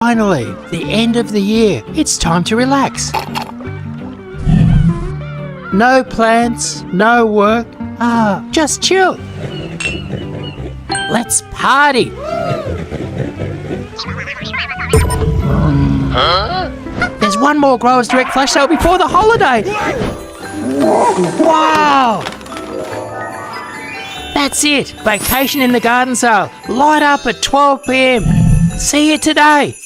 Finally, the end of the year. It's time to relax. No plans, no work. Just chill. Let's party. There's one more Growers Direct flash sale before the holiday. Wow! That's it. Vacation in the garden sale. Light up at 12 p.m. See you today.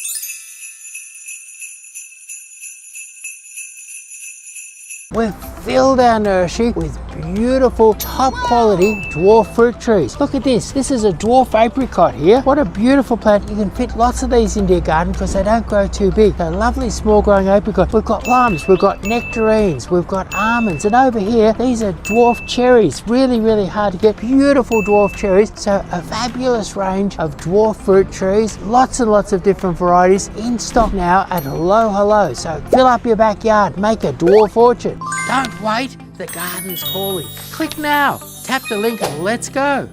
We've filled our nursery with beautiful top quality dwarf fruit trees. Look at this. This is a dwarf apricot here. What a beautiful plant. You can fit lots of these into your garden because they don't grow too big. They're lovely small growing apricot. We've got plums, we've got nectarines, we've got almonds, and over here these are dwarf cherries. Really hard to get. Beautiful dwarf cherries. So a fabulous range of dwarf fruit trees. Lots and lots of different varieties in stock now at Hello. So fill up your backyard. Make a dwarf orchard. Don't wait, the garden's calling. Click now, tap the link and let's go.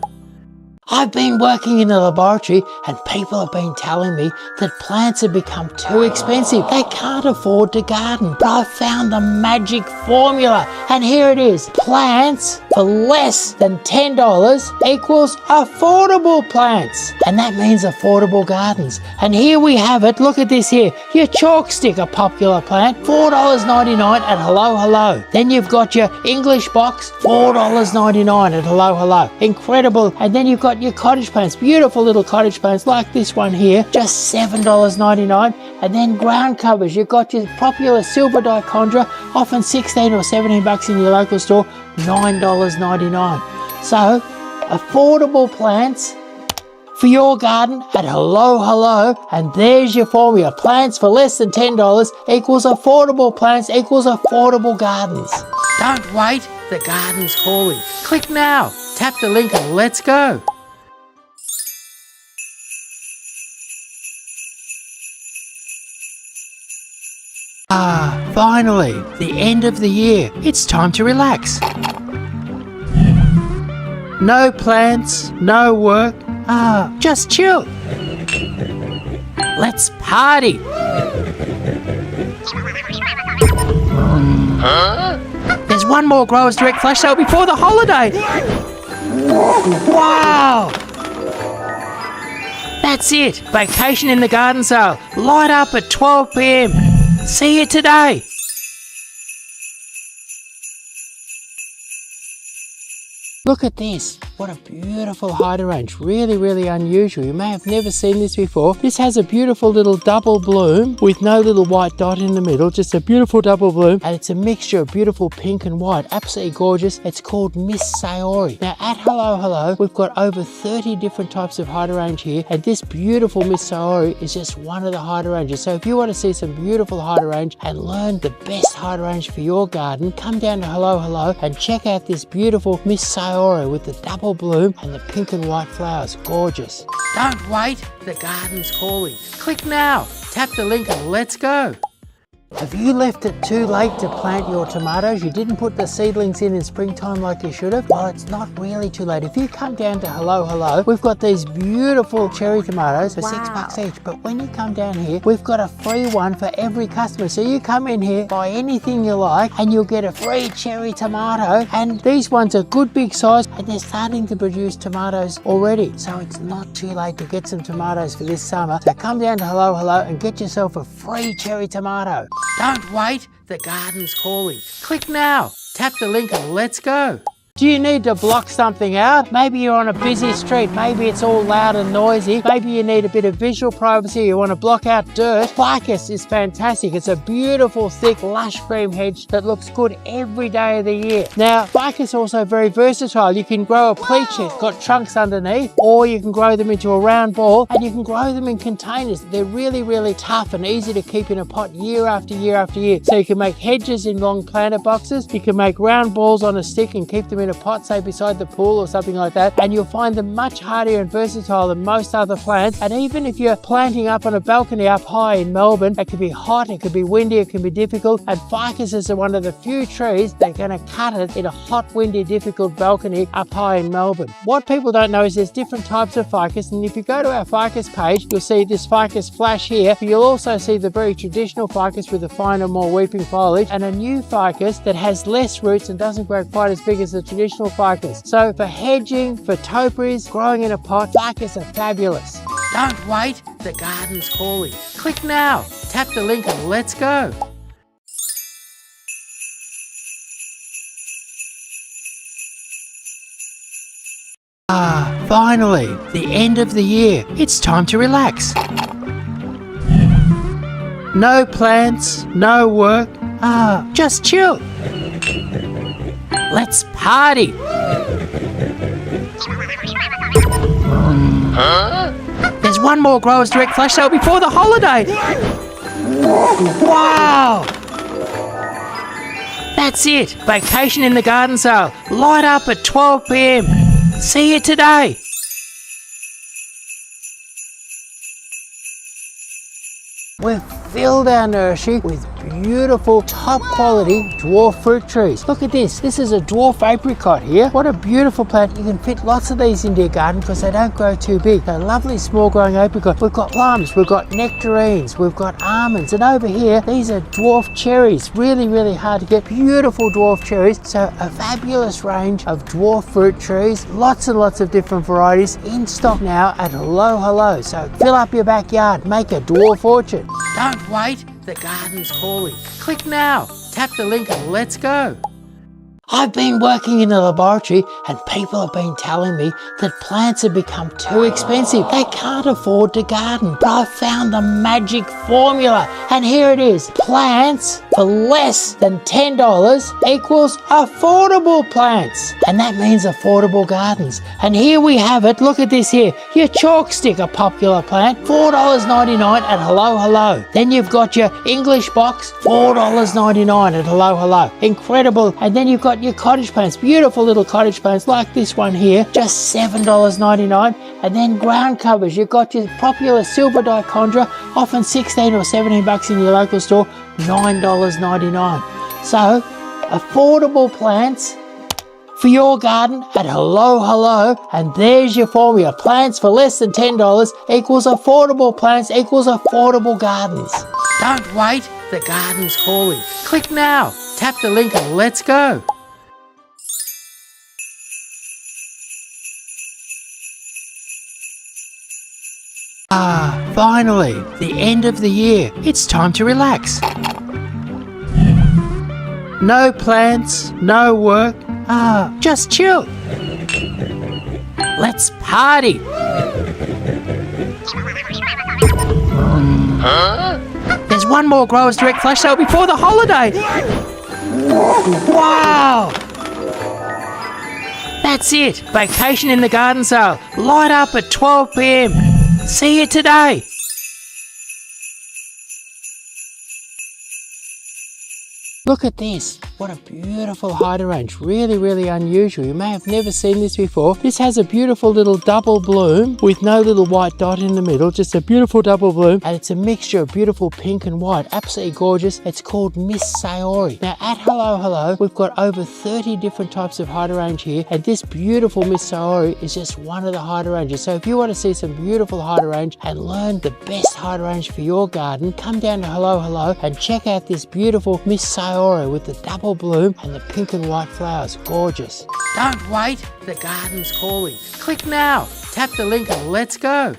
I've been working in the laboratory and people have been telling me that plants have become too expensive. They can't afford to garden. But I've found the magic formula and here it is. Plants for less than $10 equals affordable plants. And that means affordable gardens. And here we have it. Look at this here. Your chalk stick, a popular plant, $4.99 at Hello. Then you've got your English box, $4.99 at Hello. Incredible. And then you've got your cottage plants, beautiful little cottage plants like this one here, just $7.99. And then ground covers, you've got your popular silver dichondra, often 16 or 17 bucks in your local store, $9.99. So affordable plants for your garden at Hello. And there's your formula. Plants for less than $10 equals affordable plants equals affordable gardens. Don't wait, the garden's calling. Click now, tap the link and let's go. Finally, the end of the year. It's time to relax. No plans, no work. Just chill. Let's party. There's one more Growers Direct flash sale before the holiday. Wow! That's it. Vacation in the garden sale. Light up at 12 p.m. See you today. Look at this. What a beautiful hydrangea. Really unusual. You may have never seen this before. This has a beautiful little double bloom with no little white dot in the middle. Just a beautiful double bloom. And it's a mixture of beautiful pink and white. Absolutely gorgeous. It's called Miss Sayori. Now at Hello, we've got over 30 different types of hydrangea here. And this beautiful Miss Sayori is just one of the hydrangeas. So if you want to see some beautiful hydrangea and learn the best hydrangea for your garden, come down to Hello and check out this beautiful Miss Sayori with the double bloom and the pink and white flowers. Gorgeous. Don't wait, the garden's calling. Click now, tap the link and let's go. Have you left it too late to plant your tomatoes? You didn't put the seedlings in springtime like you should have? Well, it's not really too late. If you come down to Hello, we've got these beautiful cherry tomatoes for $6 each. But when you come down here, we've got a free one for every customer. So you come in here, buy anything you like, and you'll get a free cherry tomato. And these ones are good big size, and they're starting to produce tomatoes already. So it's not too late to get some tomatoes for this summer. So come down to Hello and get yourself a free cherry tomato. Don't wait, the garden's calling. Click now, tap the link and let's go. Do you need to block something out? Maybe you're on a busy street, maybe it's all loud and noisy, maybe you need a bit of visual privacy, you want to block out dirt. Ficus is fantastic. It's a beautiful, thick, lush green hedge that looks good every day of the year. Now, ficus is also very versatile. You can grow a pleach, it's got trunks underneath, or you can grow them into a round ball, and you can grow them in containers. They're really tough and easy to keep in a pot year after year after year. So you can make hedges in long planter boxes, you can make round balls on a stick and keep them in a pot, say beside the pool or something like that, and you'll find them much hardier and versatile than most other plants. And even if you're planting up on a balcony up high in Melbourne, it can be hot, it can be windy, it can be difficult, and ficuses are one of the few trees that are going to cut it in a hot, windy, difficult balcony up high in Melbourne. What people don't know is there's different types of ficus, and if you go to our ficus page, you'll see this ficus flash here, but you'll also see the very traditional ficus with the finer, more weeping foliage, and a new ficus that has less roots and doesn't grow quite as big as the traditional ficus. So for hedging, for topiaries, growing in a pot, ficus are fabulous. Don't wait, the garden's calling. Click now, tap the link and let's go. Finally, the end of the year. It's time to relax. No plans, no work. Just chill. Let's party. There's one more Growers Direct flash sale before the holiday. Wow! That's it. Vacation in the garden sale. Light up at 12 p.m. See you today. We've filled our nursery with beautiful, top quality dwarf fruit trees. Look at this. This is a dwarf apricot here. What a beautiful plant. You can fit lots of these into your garden because they don't grow too big. They're lovely small growing apricots. We've got plums, we've got nectarines, we've got almonds, and over here, these are dwarf cherries. Really, really hard to get. Beautiful dwarf cherries. So a fabulous range of dwarf fruit trees. Lots and lots of different varieties in stock now at Hello Hello. So fill up your backyard. Make a dwarf orchard. Don't wait, the garden's calling. Click now, tap the link and let's go. I've been working in the laboratory and people have been telling me that plants have become too expensive. They can't afford to garden. But I've found the magic formula and here it is. Plants for less than $10 equals affordable plants. And that means affordable gardens. And here we have it. Look at this here. Your chalk stick, a popular plant, $4.99 at Hello Hello. Then you've got your English box, $4.99 at Hello Hello. Incredible. And then you've got your cottage plants, beautiful little cottage plants like this one here, just $7.99. And then ground covers, you've got your popular silver dichondra, often 16 or 17 bucks in your local store, $9.99. So affordable plants for your garden at Hello Hello, and there's your formula. Plants for less than $10 equals affordable plants equals affordable gardens. Don't wait, the garden's calling. Click now, tap the link and let's go. Finally, the end of the year. It's time to relax. No plans, no work. Just chill. Let's party. There's one more Growers Direct flash sale before the holiday. Wow! That's it. Vacation in the garden sale. Light up at 12 p.m. See you today. Look at this. What a beautiful hydrangea. Really, really unusual. You may have never seen this before. This has a beautiful little double bloom with no little white dot in the middle. Just a beautiful double bloom. And it's a mixture of beautiful pink and white. Absolutely gorgeous. It's called Miss Sayori. Now at Hello Hello, we've got over 30 different types of hydrangea here. And this beautiful Miss Sayori is just one of the hydrangeas. So if you want to see some beautiful hydrangea and learn the best hydrangea for your garden, come down to Hello Hello and check out this beautiful Miss Sayori with the double bloom and the pink and white flowers. Gorgeous. Don't wait, the garden's calling. Click now, tap the link and let's go.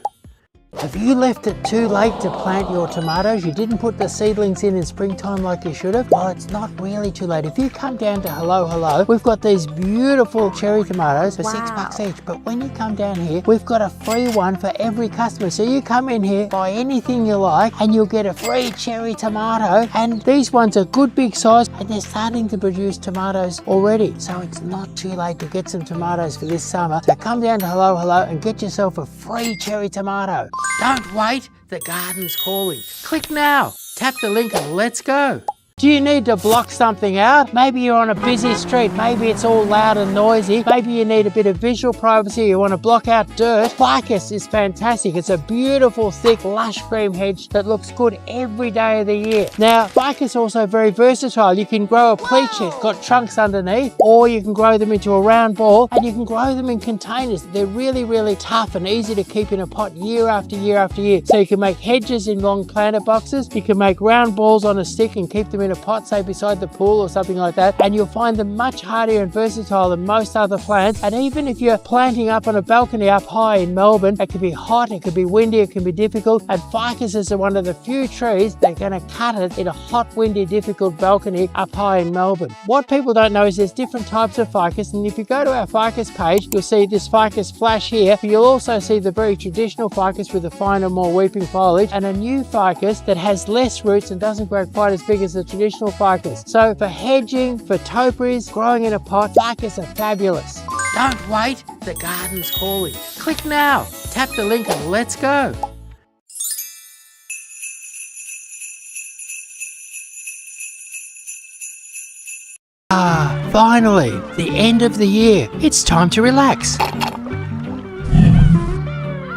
Have you left it too late to plant your tomatoes? You didn't put the seedlings in springtime like you should have? Well, it's not really too late. If you come down to Hello Hello, we've got these beautiful cherry tomatoes for $6 each. But when you come down here, we've got a free one for every customer. So you come in here, buy anything you like, and you'll get a free cherry tomato. And these ones are good big size, and they're starting to produce tomatoes already. So it's not too late to get some tomatoes for this summer. So come down to Hello Hello and get yourself a free cherry tomato. Don't wait, the garden's calling. Click now, tap the link and let's go. Do you need to block something out? Maybe you're on a busy street, maybe it's all loud and noisy, maybe you need a bit of visual privacy, you want to block out dirt. Ficus is fantastic. It's a beautiful, thick, lush green hedge that looks good every day of the year. Now, ficus is also very versatile. You can grow a pleat, it's got trunks underneath, or you can grow them into a round ball, and you can grow them in containers. They're really, really tough and easy to keep in a pot year after year after year. So you can make hedges in long planter boxes, you can make round balls on a stick and keep them in a pot, say beside the pool or something like that, and you'll find them much hardier and versatile than most other plants. And even if you're planting up on a balcony up high in Melbourne, it can be hot, it can be windy, it can be difficult, and ficus is one of the few trees that are going to cut it in a hot, windy, difficult balcony up high in Melbourne. What people don't know is there's different types of ficus, and if you go to our ficus page, you'll see this ficus flash here, but you'll also see the very traditional ficus with a finer, more weeping foliage, and a new ficus that has less roots and doesn't grow quite as big as the traditional ficus. So for hedging, for topiaries, growing in a pot, ficus are fabulous. Don't wait, the garden's calling. Click now, tap the link and let's go. Finally, the end of the year. It's time to relax.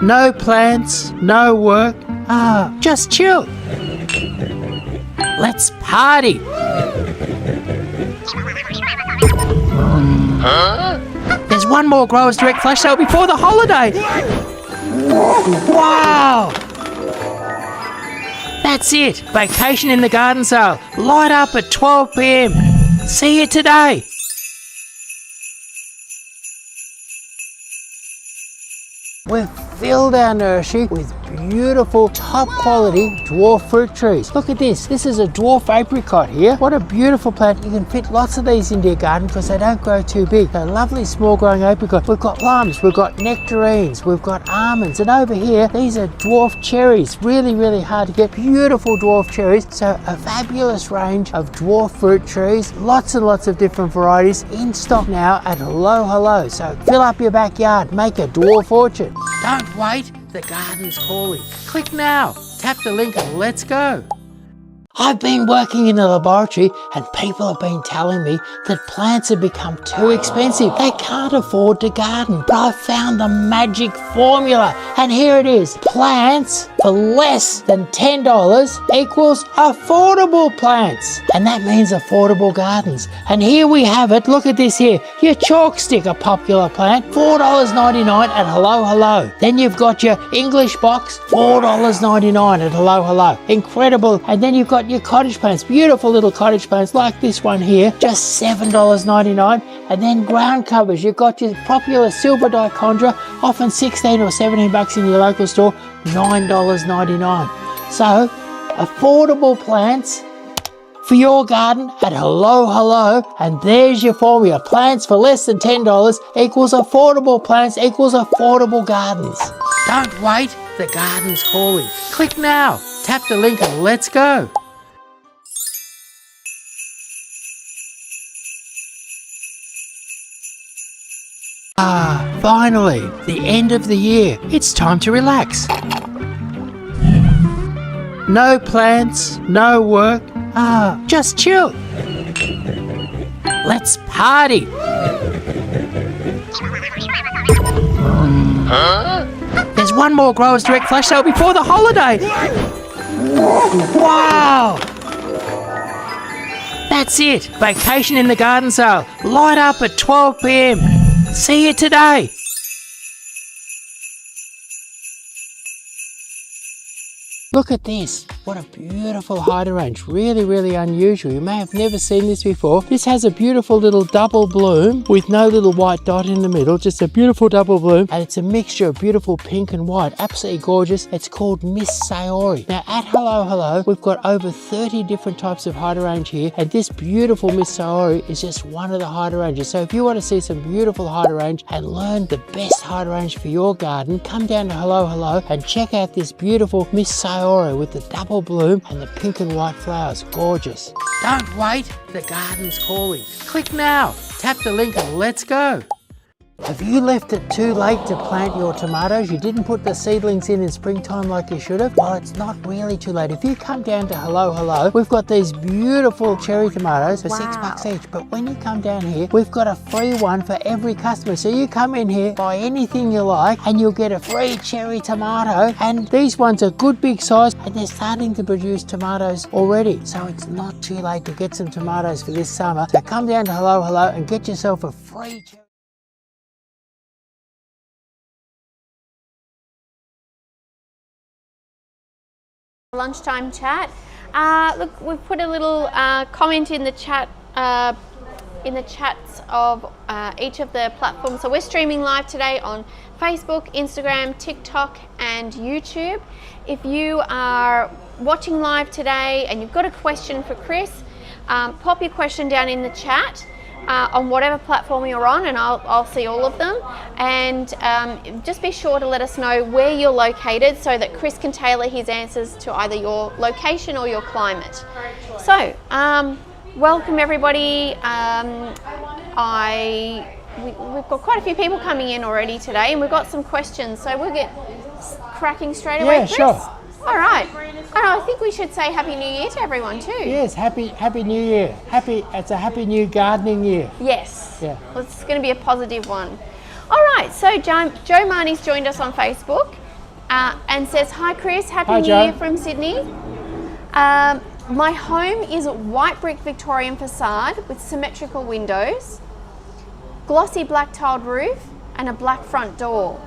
No plans, no work, just chill. Let's party. There's one more Growers Direct flash sale before the holiday. Wow! That's it. Vacation in the garden sale. Light up at 12 p.m. See you today. We've filled our nursery with beautiful, top quality dwarf fruit trees. Look at this. This is a dwarf apricot here. What a beautiful plant. You can fit lots of these into your garden because they don't grow too big. They're lovely small growing apricot. We've got plums, we've got nectarines, we've got almonds, and over here, these are dwarf cherries. Really, really hard to get. Beautiful dwarf cherries. So a fabulous range of dwarf fruit trees. Lots and lots of different varieties in stock now at Hello Hello. So fill up your backyard, make a dwarf orchard. Don't wait, the garden's calling. Click now, tap the link and let's go. I've been working in the laboratory and people have been telling me that plants have become too expensive. They can't afford to garden. But I've found the magic formula, and here it is. Plants for less than $10 equals affordable plants. And that means affordable gardens. And here we have it. Look at this here. Your chalk stick, a popular plant, $4.99 at Hello Hello. Then you've got your English box, $4.99 at Hello Hello. Incredible. And then you've got your cottage plants, beautiful little cottage plants like this one here, just $7.99. And then ground covers, you've got your popular silver dichondra, often $16 or $17 in your local store, $9.99. So affordable plants for your garden at Hello Hello, and there's your formula. Plants for less than $10 equals affordable plants equals affordable gardens. Don't wait, the garden's calling. Click now, tap the link and let's go. Finally, the end of the year. It's time to relax. No plans, no work, just chill. Let's party. There's one more Growers Direct flash sale before the holiday. Wow! That's it. Vacation in the garden sale. Light up at 12 p.m. See you today. Look at this. What a beautiful hydrangea. Really, really unusual. You may have never seen this before. This has a beautiful little double bloom with no little white dot in the middle. Just a beautiful double bloom. And it's a mixture of beautiful pink and white. Absolutely gorgeous. It's called Miss Sayori. Now at Hello Hello, we've got over 30 different types of hydrangea here. And this beautiful Miss Sayori is just one of the hydrangeas. So if you want to see some beautiful hydrangea and learn the best hydrangea for your garden, come down to Hello Hello and check out this beautiful Miss Sayori with the double bloom and the pink and white flowers. Gorgeous. Don't wait, the garden's calling. Click now, tap the link and let's go. Have you left it too late to plant your tomatoes? You didn't put the seedlings in springtime like you should have? Well, it's not really too late. If you come down to Hello, we've got these beautiful cherry tomatoes for $6 each. But when you come down here, we've got a free one for every customer. So you come in here, buy anything you like, and you'll get a free cherry tomato. And these ones are good big size, and they're starting to produce tomatoes already. So it's not too late to get some tomatoes for this summer. So come down to Hello and get yourself a free cherry. Lunchtime chat. Look, we've put a little comment in the chat, in the chats of each of the platforms. So we're streaming live today on Facebook, Instagram, TikTok, and YouTube. If you are watching live today and you've got a question for Chris, pop your question down in the chat. On whatever platform you're on, and I'll see all of them. And just be sure to let us know where you're located so that Chris can tailor his answers to either your location or your climate. So, welcome everybody. We've got quite a few people coming in already today, and we've got some questions, so we'll get cracking straight away. Yeah, Chris? sure. All right. And I think we should say Happy New Year to everyone too. Yes, Happy New Year. It's a happy new gardening year. Yes. Yeah. Well, it's going to be a positive one. All right. So Joe Marnie's joined us on Facebook and says, "Hi Chris, Happy New Year from Sydney. My home is a white brick Victorian facade with symmetrical windows, glossy black tiled roof, and a black front door.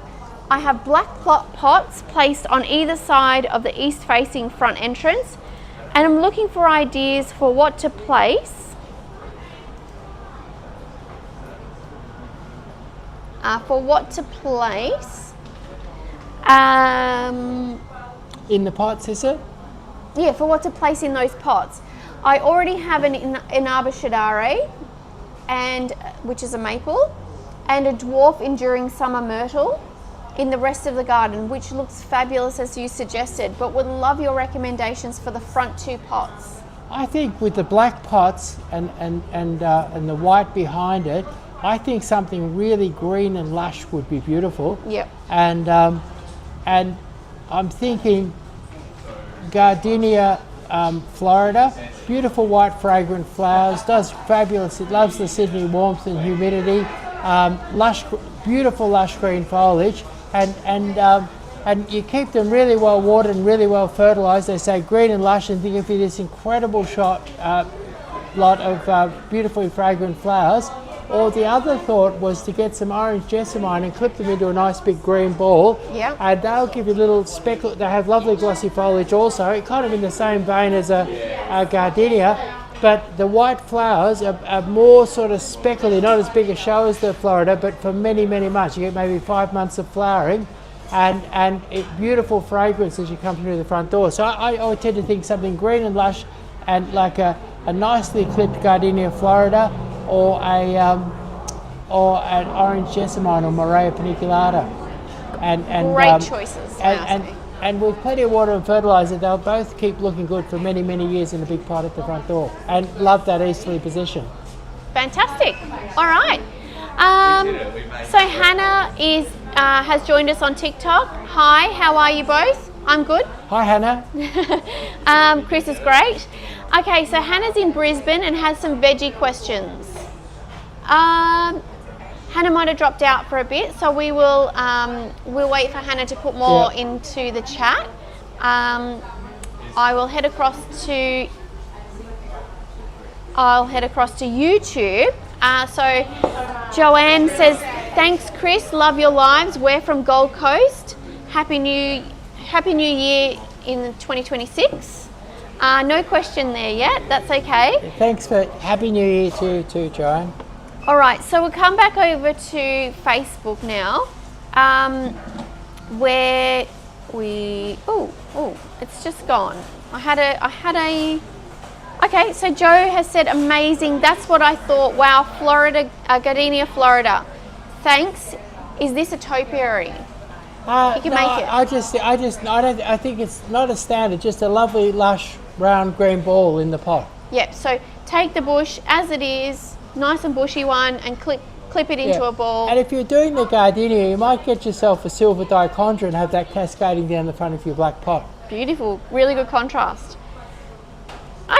I have black pots placed on either side of the east-facing front entrance, and I'm looking for ideas for what to place. In the pots, is it? Yeah, for what to place in those pots. I already have an Inabashadare, which is a maple, and a dwarf enduring summer myrtle in the rest of the garden, which looks fabulous as you suggested, but would love your recommendations for the front two pots." I think with the black pots and the white behind it, I think something really green and lush would be beautiful. Yep. And I'm thinking Gardenia Florida, beautiful white fragrant flowers, does fabulous. It loves the Sydney warmth and humidity. Lush, beautiful lush green foliage. And you keep them really well watered and really well fertilised. They say green and lush, and think of this incredible lot of beautifully fragrant flowers. Or the other thought was to get some orange jessamine and clip them into a nice big green ball. Yeah. And they'll give you little speckle. They have lovely glossy foliage also, kind of in the same vein as a gardenia. But the white flowers are more sort of speckled. They're not as big a show as the Florida, but for many, many months. You get maybe 5 months of flowering and beautiful fragrance as you come through the front door. So I would tend to think something green and lush and like a nicely clipped Gardenia Florida or an orange jessamine or Morea paniculata. Great choices. And with plenty of water and fertiliser, they'll both keep looking good for many, many years in a big pot at the front door. And love that easterly position. Fantastic. All right. So Hannah has joined us on TikTok. Hi, how are you both? I'm good. Hi, Hannah. Chris is great. Okay, so Hannah's in Brisbane and has some veggie questions. Hannah might have dropped out for a bit, so we'll wait for Hannah to put more into the chat. I'll head across to YouTube. So Joanne says, "Thanks, Chris. Love your lives. We're from Gold Coast. Happy New Year in 2026." No question there yet. That's okay. Thanks for Happy New Year too, Joanne. All right, so we'll come back over to Facebook now, where it's just gone. Okay, so Joe has said amazing. That's what I thought. Wow, Florida, Gardenia Florida. Thanks. Is this a topiary? You can make it. I think it's not a standard. Just a lovely, lush, round green ball in the pot. Yep. So take the bush as it is. Nice and bushy one, and clip clip it into a ball. And if you're doing the gardenia, you might get yourself a silver dichondra and have that cascading down the front of your black pot. Beautiful, really good contrast.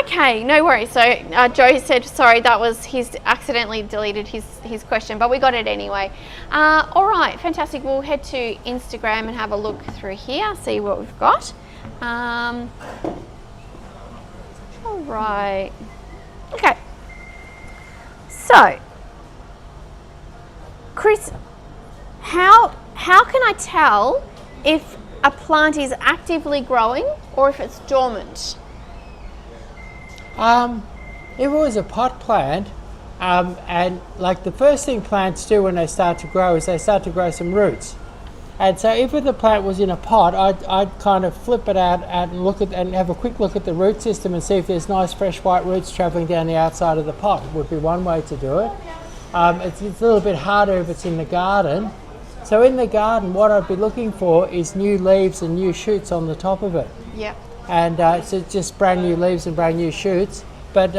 Okay, no worries. So Joe said, sorry, he's accidentally deleted his question, but we got it anyway. All right, fantastic. We'll head to Instagram and have a look through here, see what we've got. All right. Okay. So, Chris, how can I tell if a plant is actively growing or if it's dormant? If it was a pot plant, and like the first thing plants do when they start to grow is they start to grow some roots. And so if the plant was in a pot, I'd kind of flip it out and look at and have a quick look at the root system and see if there's nice fresh white roots travelling down the outside of the pot. Would be one way to do it. It's a little bit harder if it's in the garden. So in the garden, what I'd be looking for is new leaves and new shoots on the top of it. Yeah. And so just brand new leaves and brand new shoots. But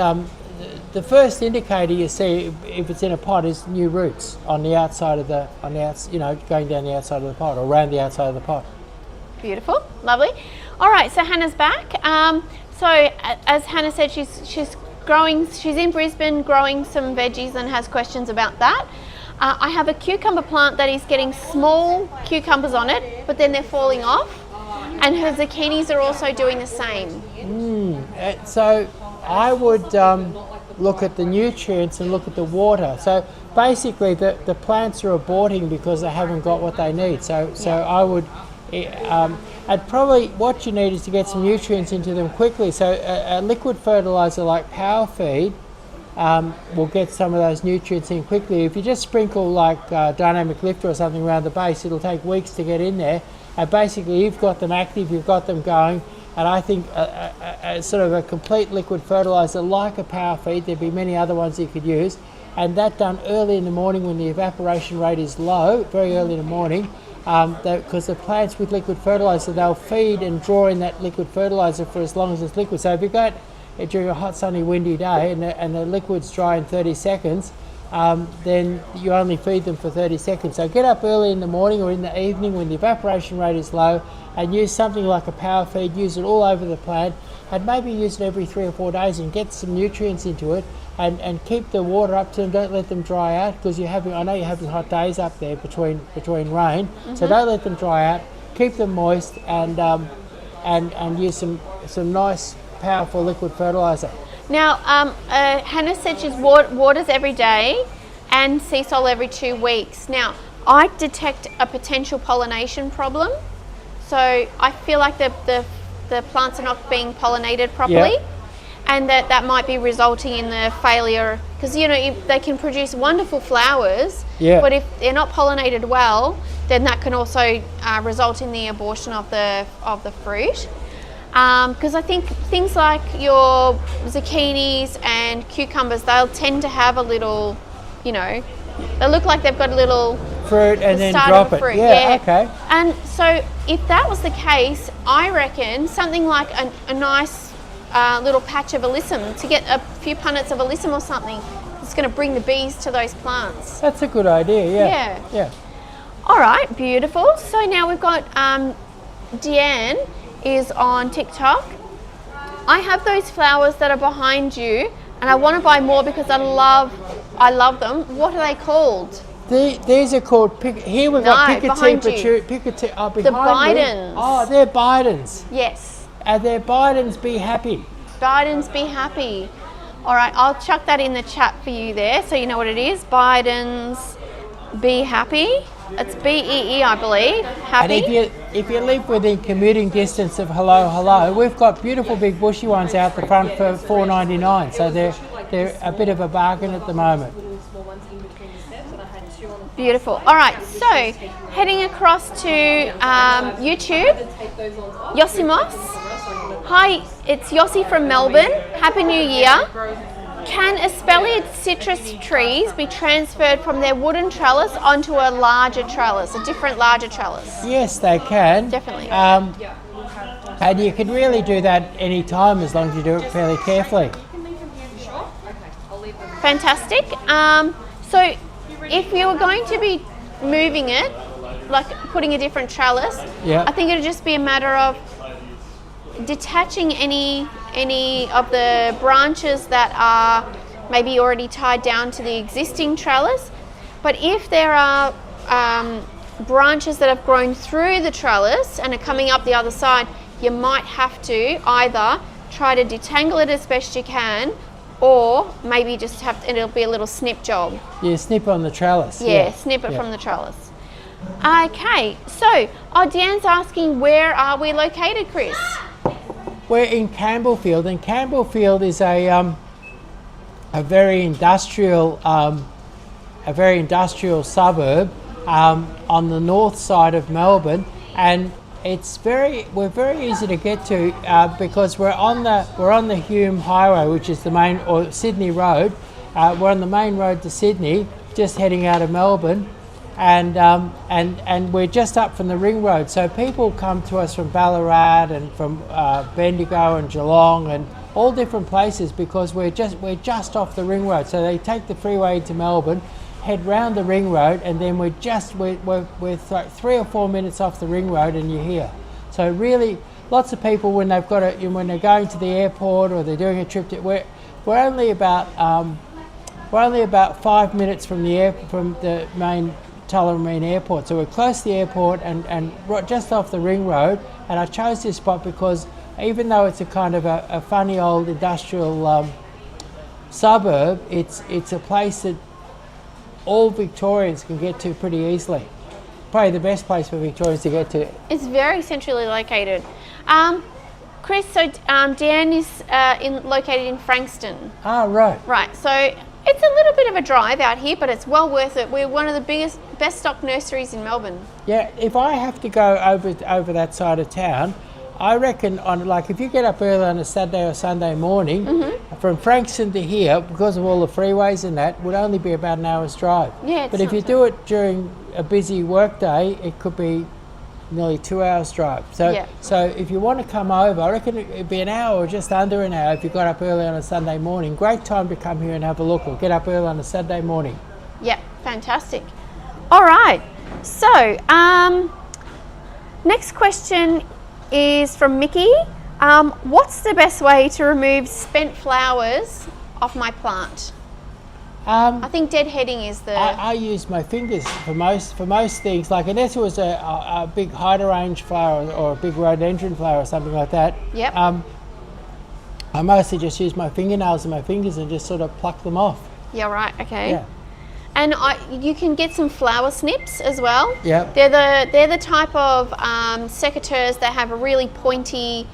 the first indicator you see if it's in a pot is new roots on the outside of going down the outside of the pot or around the outside of the pot. Beautiful, lovely. All right, so Hannah's back. So as Hannah said, she's growing. She's in Brisbane growing some veggies and has questions about that. I have a cucumber plant that is getting small cucumbers on it, but then they're falling off. And her zucchinis are also doing the same. So I would look at the nutrients and look at the water. So basically the plants are aborting because they haven't got what they need. So I would, and probably what you need is to get some nutrients into them quickly. So a liquid fertilizer like Power Feed will get some of those nutrients in quickly. If you just sprinkle like Dynamic Lifter or something around the base, it'll take weeks to get in there. And basically you've got them active, you've got them going, and I think a sort of a complete liquid fertiliser like a Power Feed, there'd be many other ones you could use, and that done early in the morning when the evaporation rate is low, very early in the morning, because the plants with liquid fertiliser, they'll feed and draw in that liquid fertiliser for as long as it's liquid. So if you go during a hot, sunny, windy day and the liquid's dry in 30 seconds, then you only feed them for 30 seconds. So get up early in the morning or in the evening when the evaporation rate is low and use something like a Power Feed, use it all over the plant, and maybe use it every 3 or 4 days and get some nutrients into it, and keep the water up to them. Don't let them dry out, because I know you're having hot days up there between rain, so don't let them dry out. Keep them moist and use some nice powerful liquid fertiliser. Now, Hannah said she's waters every day and sea salt every 2 weeks. Now, I detect a potential pollination problem. So I feel like the plants are not being pollinated properly, and that might be resulting in the failure. Because if they can produce wonderful flowers, but if they're not pollinated well, then that can also result in the abortion of the fruit. Because I think things like your zucchinis and cucumbers, they'll tend to have a little, they look like they've got a little fruit and then drop it. Yeah, okay. And so if that was the case, I reckon something like a nice little patch of alyssum, to get a few punnets of alyssum or something, it's going to bring the bees to those plants. That's a good idea, yeah. All right, beautiful. So now we've got Deanne is on TikTok. I have those flowers that are behind you and I want to buy more because I love them. What are they called? These are called here we've got Picotee. Oh, the Bidens. Oh, they're Bidens. Yes. And they're Bidens Be Happy. Bidens Be Happy. All right, I'll chuck that in the chat for you there so you know what it is. Bidens Be Happy. It's BEE, I believe. Happy. And if you live within commuting distance of Hello, we've got beautiful big bushy ones out the front for $4.99. So they're a bit of a bargain at the moment. Beautiful. All right, so heading across to YouTube, Yosimos. Hi, it's Yossi from Melbourne. Happy New Year. Can espaliered citrus trees be transferred from their wooden trellis onto a larger trellis, a different larger trellis? Yes, they can. Definitely. And you can really do that any time as long as you do it fairly carefully. Fantastic. So if you were going to be moving it, like putting a different trellis, Yeah. I think it would just be a matter of detaching any of the branches that are maybe already tied down to the existing trellis. But if there are branches that have grown through the trellis and are coming up the other side, you might have to either try to detangle it as best you can, or maybe just have to, it'll be a little snip job. Yeah, snip on the trellis. Yeah, snip it from the trellis. Okay, so Deanne's asking, where are we located, Chris? We're in Campbellfield, and Campbellfield is a very industrial suburb on the north side of Melbourne, and we're very easy to get to because we're on the Hume Highway, which is the main, or Sydney Road. We're on the main road to Sydney, just heading out of Melbourne, and we're just up from the ring road. So people come to us from Ballarat and from Bendigo and Geelong and all different places because we're just off the ring road. So they take the freeway to Melbourne, head round the ring road, and then we're 3 or 4 minutes off the ring road and you're here. So really, lots of people when they're going to the airport or they're doing a trip we're only about 5 minutes from the main Tullamarine airport. So we're close to the airport and just off the ring road. And I chose this spot because even though it's a kind of a funny old industrial suburb, it's a place that all Victorians can get to pretty easily. Probably the best place for Victorians to get to. It's very centrally located. Chris, so Deanne is located in Frankston. Ah, right. Right, so it's a little bit of a drive out here, but it's well worth it. We're one of the best stocked nurseries in Melbourne. Yeah, if I have to go over that side of town, I reckon if you get up early on a Saturday or Sunday morning, from Frankston to here, because of all the freeways and that, would only be about an hour's drive. Yeah, but if you do it during a busy work day, it could be nearly 2 hours drive. So if you want to come over, I reckon it'd be an hour or just under an hour if you got up early on a Sunday morning. Great time to come here and have a look, or get up early on a Saturday morning. Yeah, fantastic. All right, so next question is from Mickey. What's the best way to remove spent flowers off my plant? I think deadheading is the... I use my fingers for most things. Like unless it was a big hydrangea flower or a big rhododendron flower or something like that. Yep. I mostly just use my fingernails and my fingers and just sort of pluck them off. Yeah, right. Okay. Yeah. And you can get some flower snips as well. Yeah. They're the type of secateurs that have a really pointy.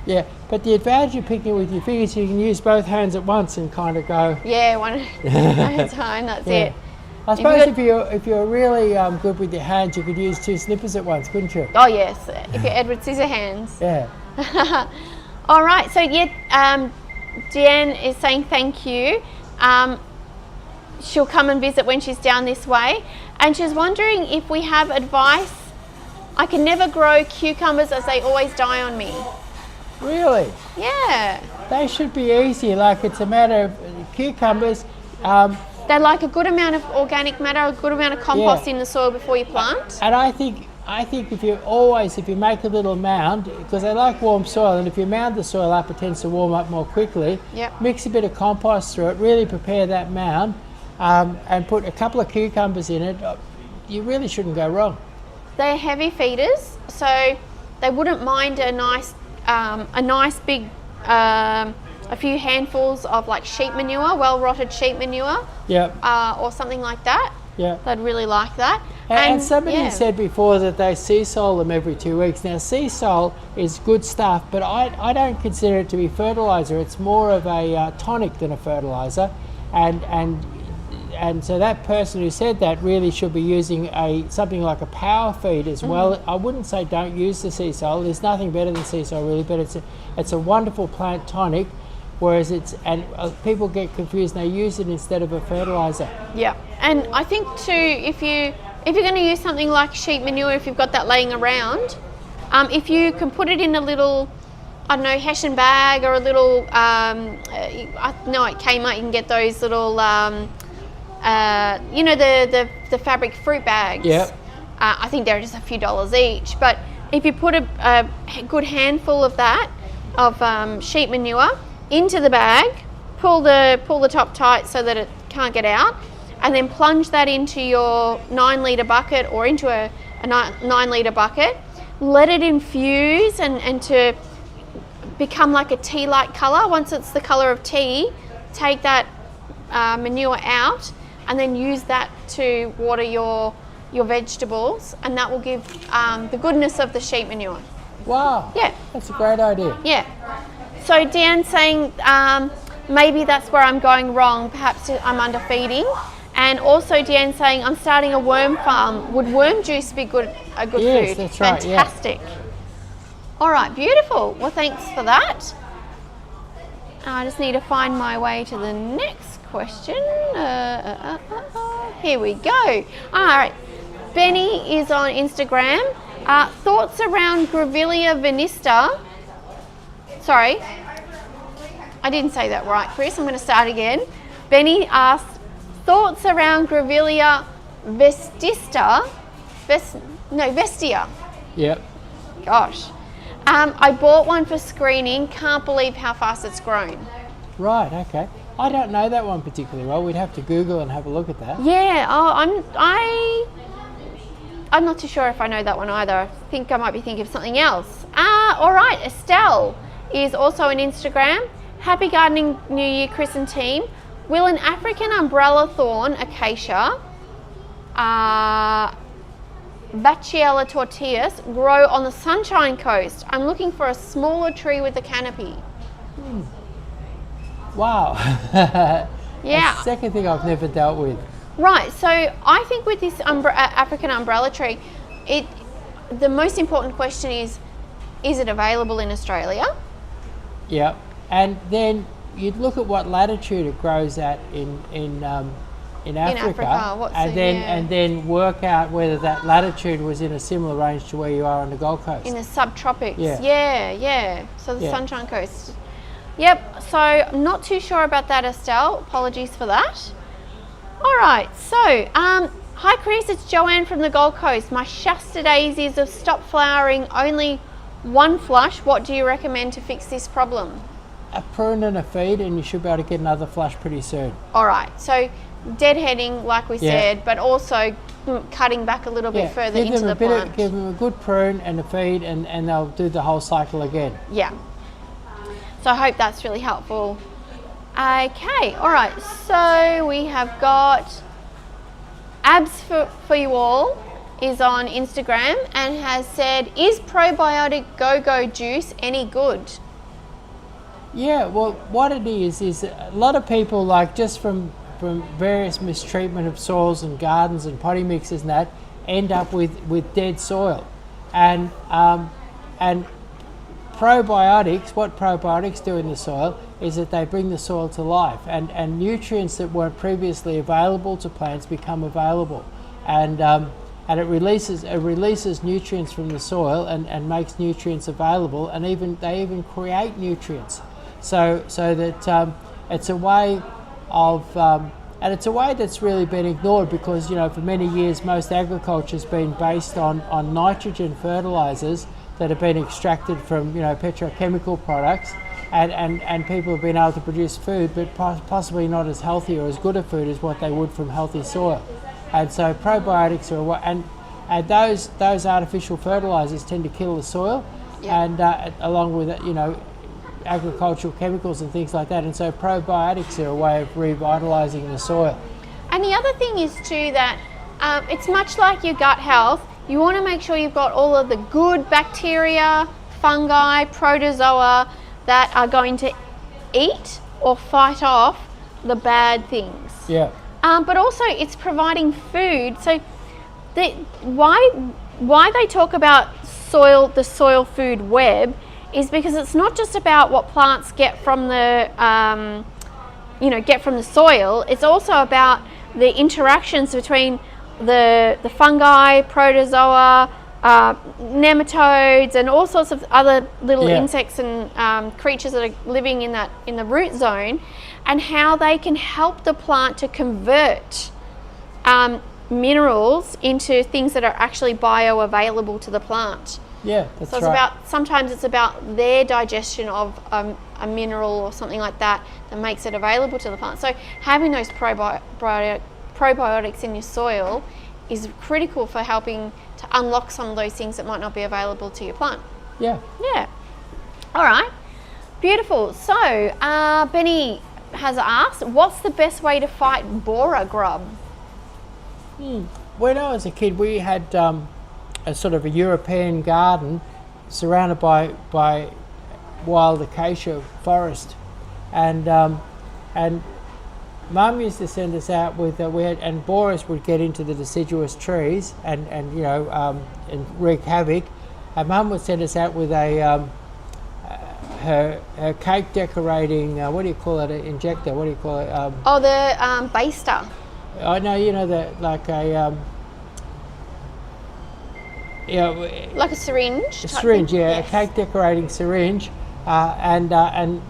Yeah, but the advantage of picking it with your fingers, you can use both hands at once and kind of go. Yeah, one at a time. That's it. I suppose if you're really good with your hands, you could use 2 snippers at once, couldn't you? Oh yes, if you're Edward Scissorhands. Yeah. All right. So Deanne is saying thank you. She'll come and visit when she's down this way, and she's wondering if we have advice. I can never grow cucumbers as they always die on me. Really? Yeah. They should be easy. Like it's a matter of cucumbers. They like a good amount of organic matter, a good amount of compost in the soil before you plant. And I think if you make a little mound, because they like warm soil, and if you mound the soil up, it tends to warm up more quickly. Yep. Mix a bit of compost through it, really prepare that mound, and put a couple of cucumbers in it. You really shouldn't go wrong. They're heavy feeders, so they wouldn't mind a nice big, a few handfuls of like sheep manure, well rotted sheep manure. Yeah. Or something like that. Yeah. They'd really like that. And somebody said before that they sea sole them every 2 weeks. Now sea sole is good stuff, but I don't consider it to be fertiliser. It's more of a tonic than a fertiliser, and so that person who said that really should be using something like a power feed as well. I wouldn't say don't use the sea sole. There's nothing better than sea sole really, but it's a wonderful plant tonic. Whereas people get confused and they use it instead of a fertiliser. Yeah, and I think too, if you're going to use something like sheep manure, if you've got that laying around, if you can put it in a little I don't know, Hessian bag or a little, I know at Kmart you can get those little, you know, the fabric fruit bags. Yep. I think they're just a few dollars each. But if you put a good handful of that, of sheep manure into the bag, pull the top tight so that it can't get out, and then plunge that into your 9 litre bucket or into a 9 litre bucket, let it infuse and to become like a tea-like colour. Once it's the colour of tea, take that manure out and then use that to water your vegetables, and that will give the goodness of the sheep manure. Wow. Yeah. That's a great idea. Yeah. So Deanne's saying maybe that's where I'm going wrong. Perhaps I'm underfeeding. And also Deanne's saying I'm starting a worm farm. Would worm juice be a good food? Yes, that's right. Fantastic. Yeah. All right, beautiful. Well, thanks for that. I just need to find my way to the next question. Here we go. All right. Benny is on Instagram. Thoughts around Grevillea venista. Sorry, I didn't say that right, Chris. I'm going to start again. Benny asked, thoughts around Grevillea vestia. Yep. Gosh. I bought one for screening. Can't believe how fast it's grown. Right, okay. I don't know that one particularly well. We'd have to Google and have a look at that. Yeah, I'm not too sure if I know that one either. I think I might be thinking of something else. All right, Estelle is also on Instagram. Happy gardening New Year, Chris and team. Will an African umbrella thorn acacia, Bachiella tortillas, grow on the Sunshine Coast? I'm looking for a smaller tree with a canopy. Wow. Yeah. That's the second thing I've never dealt with. Right, so I think with this African umbrella tree, the most important question is it available in Australia? Yeah, and then you'd look at what latitude it grows at in Africa, and then work out whether that latitude was in a similar range to where you are on the Gold Coast. In the subtropics. Yeah. Yeah. So the Sunshine Coast. Yep. So I'm not too sure about that, Estelle. Apologies for that. All right. So, hi Chris, it's Joanne from the Gold Coast. My Shasta daisies have stopped flowering, only one flush. What do you recommend to fix this problem? A prune and a feed, and you should be able to get another flush pretty soon. All right. So deadheading, like we said, but also cutting back a little bit further into the plant. Give them a good prune and a feed, and they'll do the whole cycle again. Yeah. So I hope that's really helpful. Okay, all right, so we have got Abs for You All is on Instagram and has said, is probiotic go-go juice any good? Yeah, well, what it is a lot of people, like, just from various mistreatment of soils and gardens and potting mixes and that, end up with dead soil. And probiotics, what probiotics do in the soil is that they bring the soil to life, and nutrients that weren't previously available to plants become available, and it releases nutrients from the soil and makes nutrients available, and they even create nutrients, so that it's a way of and it's a way that's really been ignored, because for many years most agriculture has been based on nitrogen fertilizers that have been extracted from petrochemical products, and people have been able to produce food, but possibly not as healthy or as good a food as what they would from healthy soil. And so probiotics are and those artificial fertilizers tend to kill the soil, and along with agricultural chemicals and things like that. And so probiotics are a way of revitalizing the soil. And the other thing is too that it's much like your gut health. You want to make sure you've got all of the good bacteria, fungi, protozoa that are going to eat or fight off the bad things. Yeah. But also it's providing food. So why they talk about the soil food web is because it's not just about what plants get from the soil. It's also about the interactions between the fungi, protozoa, nematodes and all sorts of other little Yeah. insects and creatures that are living in the root zone, and how they can help the plant to convert minerals into things that are actually bioavailable to the plant. Yeah, that's So it's right. sometimes it's about their digestion of a mineral or something like that makes it available to the plant. So having those probiotics in your soil is critical for helping to unlock some of those things that might not be available to your plant. Yeah. Yeah. All right. Beautiful. So Benny has asked, what's the best way to fight borer grub? When I was a kid, we had a sort of a European garden surrounded by wild acacia forest, and Mum used to send us out with and borers would get into the deciduous trees and wreak havoc, and Mum would send us out with her cake decorating what do you call it, an injector, what do you call it? The baster. I know, like a Like a syringe? a type syringe, thing? yeah, Yes. a cake decorating syringe, and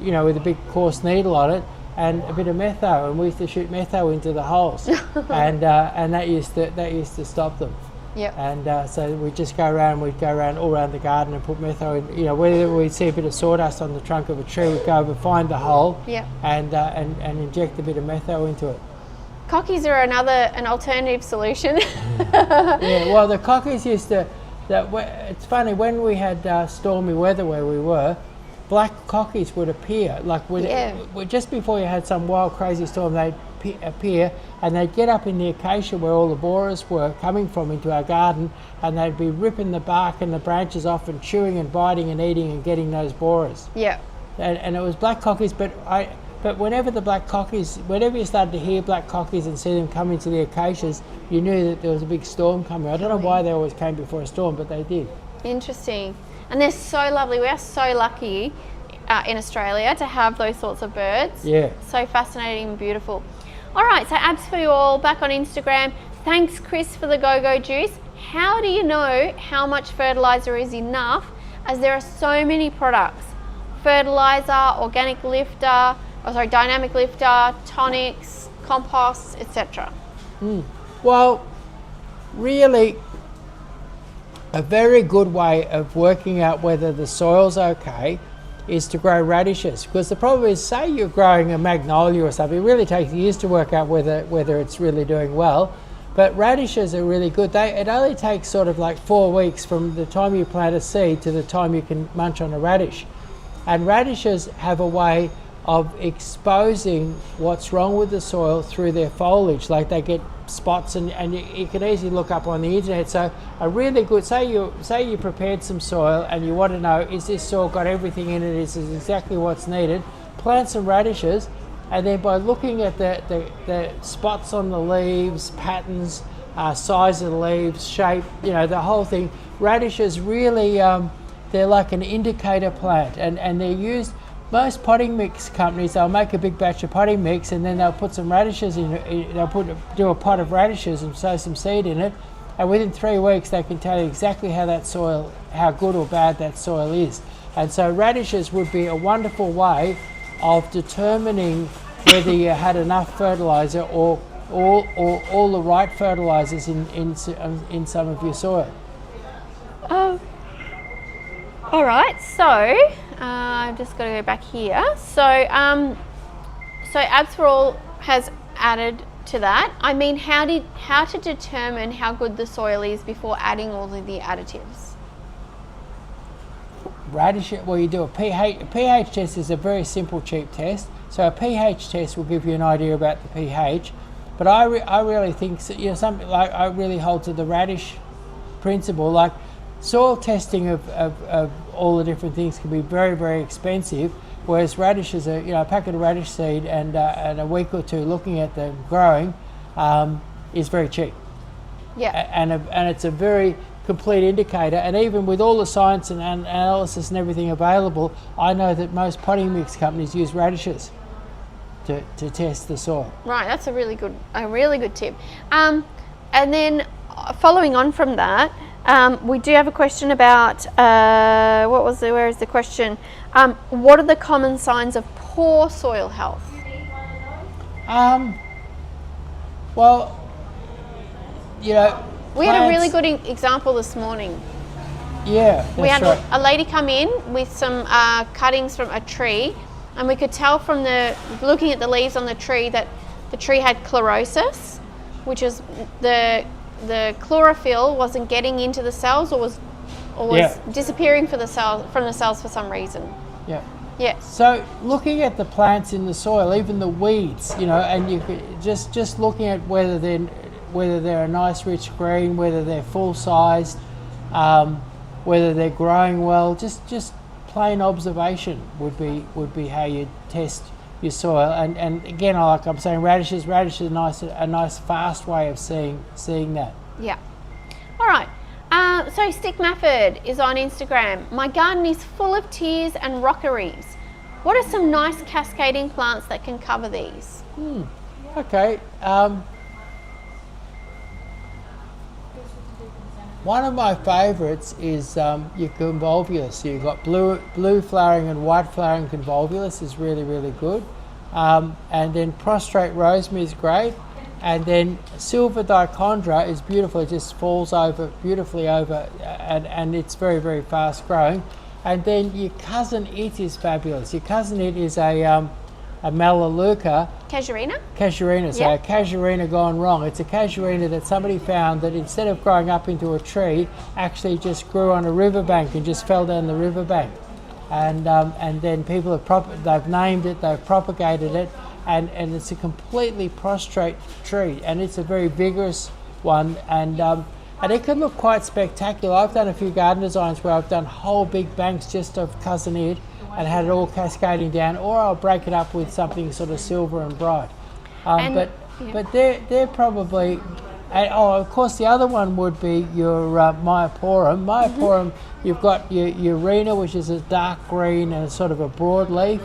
with a big coarse needle on it, and a bit of metho, and we used to shoot metho into the holes, and that used to stop them. Yep. And so we'd just go around all around the garden and put metho in. Whether we'd see a bit of sawdust on the trunk of a tree, we'd go over, find the hole, Yep. and inject a bit of metho into it. Cockies are an alternative solution. Yeah, well, the cockies used to. It's funny, when we had stormy weather where we were, black cockies would appear. Just before you had some wild, crazy storm, they'd appear, and they'd get up in the acacia where all the borers were coming from into our garden, and they'd be ripping the bark and the branches off and chewing and biting and eating and getting those borers. Yeah. And it was black cockies, but whenever you started to hear black cockies and see them come into the acacias, you knew that there was a big storm coming. I don't know why they always came before a storm, but they did. Interesting. And they're so lovely. We are so lucky in Australia to have those sorts of birds. Yeah. So fascinating and beautiful. All right, so abs for you all back on Instagram. Thanks, Chris, for the go-go juice. How do you know how much fertilizer is enough, as there are so many products? Fertilizer, organic lifter, dynamic lifter, tonics, composts, etc. Well, really, a very good way of working out whether the soil's okay is to grow radishes, because the problem is, say you're growing a magnolia or something, it really takes years to work out whether it's really doing well. But radishes are really good. It only takes sort of like 4 weeks from the time you plant a seed to the time you can munch on a radish. And radishes have a way of exposing what's wrong with the soil through their foliage. Like they get spots, and you can easily look up on the internet. So a really good, say you prepared some soil and you want to know, is this soil got everything in it, is this exactly what's needed? Plant some radishes, and then by looking at the spots on the leaves, patterns, size of the leaves, shape, the whole thing, radishes really, they're like an indicator plant, and they're used. Most potting mix companies, they'll make a big batch of potting mix, and then they'll put some radishes in. Do a pot of radishes and sow some seed in it, and within 3 weeks they can tell you exactly how good or bad that soil is. And so radishes would be a wonderful way of determining whether you had enough fertilizer or all the right fertilizers in some of your soil. All right, so I've just got to go back here. So Abs for All has added to that. I mean, how to determine how good the soil is before adding all of the additives? You do a pH test is a very simple, cheap test. So a pH test will give you an idea about the pH. But I really think, something like, I really hold to the radish principle. Like, soil testing of all the different things can be very, very expensive, whereas radishes, a packet of radish seed and a week or two looking at them growing is very cheap. Yeah. And it's a very complete indicator. And even with all the science and analysis and everything available, I know that most potting mix companies use radishes to test the soil. Right, that's a really good tip. And then following on from that, We do have a question about, where is the question? What are the common signs of poor soil health? Well, you know, we had a really good example this morning. Yeah, that's we had right. a lady come in with some cuttings from a tree, and we could tell from looking at the leaves on the tree that the tree had chlorosis, which is the chlorophyll wasn't getting into the cells, or was disappearing from the cells for some reason. Yeah. Yeah. So looking at the plants in the soil, even the weeds, you know, and you could just looking at whether they're a nice rich green, whether they're full sized, whether they're growing well, just plain observation would be how you test your soil. And again, like I'm saying, radishes are a nice fast way of seeing that. Yeah. All right. So Stick Mafford is on Instagram. My garden is full of tears and rockeries. What are some nice cascading plants that can cover these? Okay. One of my favourites is your convolvulus. So you've got blue flowering and white flowering convolvulus is really, really good. And then prostrate rosemary is great. And then silver dichondra is beautiful. It just falls over beautifully over, and it's very, very fast growing. And then your cousin it is fabulous. Your cousin it is a melaleuca. Casuarina? Casuarina, so a casuarina gone wrong. It's a casuarina that somebody found that instead of growing up into a tree, actually just grew on a riverbank and just fell down the riverbank. And then people they've named it, they've propagated it, and it's a completely prostrate tree, and it's a very vigorous one, and it can look quite spectacular. I've done a few garden designs where I've done whole big banks just of cousin it and had it all cascading down, or I'll break it up with something sort of silver and bright. But they're probably, of course the other one would be your myoporum. Myoporum, you've got your urina, which is a dark green and sort of a broad leaf,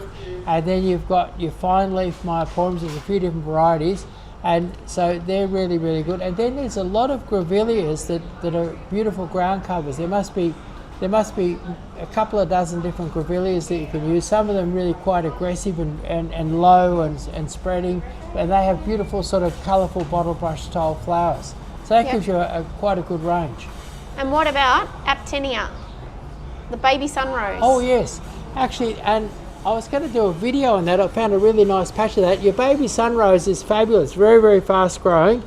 and then you've got your fine leaf myoporums. There's a few different varieties, and so they're really, really good. And then there's a lot of grevilleas that are beautiful ground covers. There must be a couple of dozen different grevilleas that you can use. Some of them really quite aggressive and low and spreading, and they have beautiful sort of colourful bottle brush style flowers. So that gives you quite a good range. And what about Aptenia, the baby sunrose? Oh yes, actually, and I was going to do a video on that. I found a really nice patch of that. Your baby sunrose is fabulous, very, very fast growing,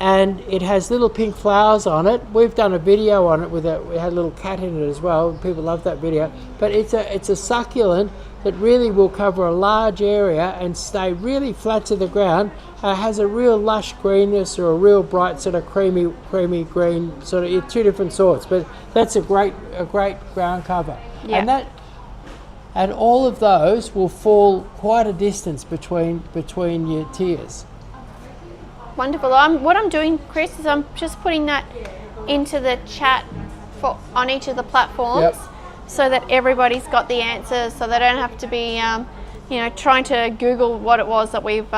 and it has little pink flowers on it. We've done a video on it we had a little cat in it as well. People love that video. But it's a succulent that really will cover a large area and stay really flat to the ground. Has a real lush greenness or a real bright sort of creamy green, sort of two different sorts. But that's a great ground cover. Yeah. And all of those will fall quite a distance between your tiers. Wonderful. What I'm doing, Chris, is I'm just putting that into the chat on each of the platforms, so that everybody's got the answers, so they don't have to be, trying to Google what it was that we've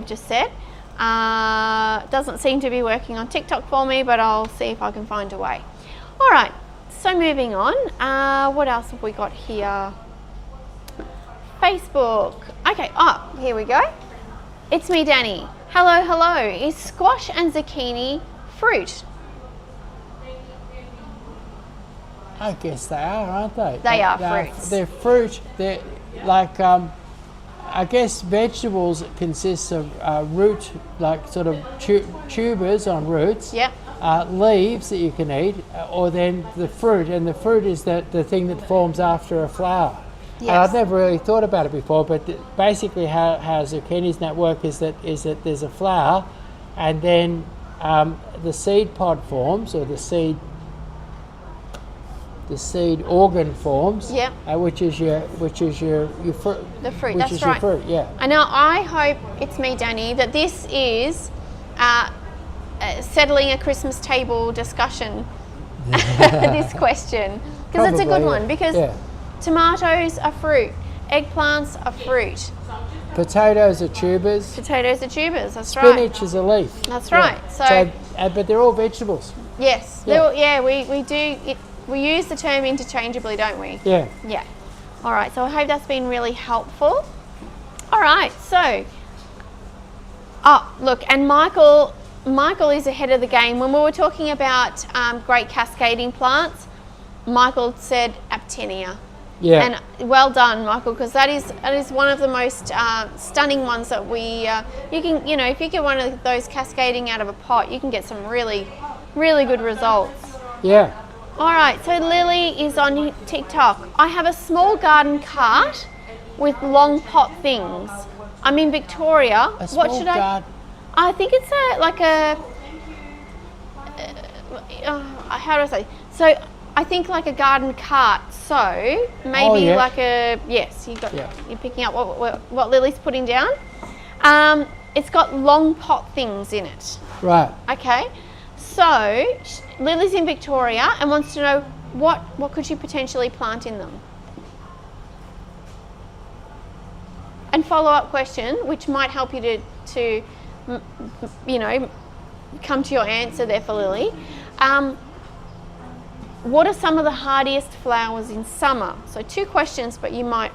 just said. Doesn't seem to be working on TikTok for me, but I'll see if I can find a way. All right. So moving on, what else have we got here? Facebook. Okay, here we go. It's me, Danny. Hello. Is squash and zucchini fruit? I guess they are, aren't they? They are fruits. They're fruit. They're like, I guess vegetables consist of root, like sort of tubers on roots. Yep. Leaves that you can eat, or then the fruit, and the fruit is the thing that forms after a flower. Yes. I've never really thought about it before, but basically how zucchinis and that work is that there's a flower, and then the seed pod forms, or the seed organ forms. Yep. Which is your fruit. The fruit. Which that's is right. Your fruit. Yeah. And now I hope, it's me, Danny, that this is settling a Christmas table discussion. This question, because it's a good one. Because tomatoes are fruit, eggplants are fruit, potatoes are tubers. That's right. Spinach is a leaf. That's right. So but they're all vegetables. Yes. Yeah. We do. We use the term interchangeably, don't we? Yeah. Yeah. All right. So I hope that's been really helpful. All right. So, look, and Michael is ahead of the game. When we were talking about great cascading plants, Michael said Aptenia. Yeah. And well done, Michael, because that is one of the most stunning ones that we you can, if you get one of those cascading out of a pot, you can get some really, really good results. Yeah. All right, so Lily is on TikTok. I have a small garden cart with long pot things. I'm in Victoria. What should I think it's how do I say? So I think like a garden cart. So maybe yes, you're picking up what Lily's putting down. It's got long pot things in it. Right. Okay. So Lily's in Victoria and wants to know what could you potentially plant in them? And follow-up question, which might help you to come to your answer there for Lily. What are some of the hardiest flowers in summer? So 2 questions, but you may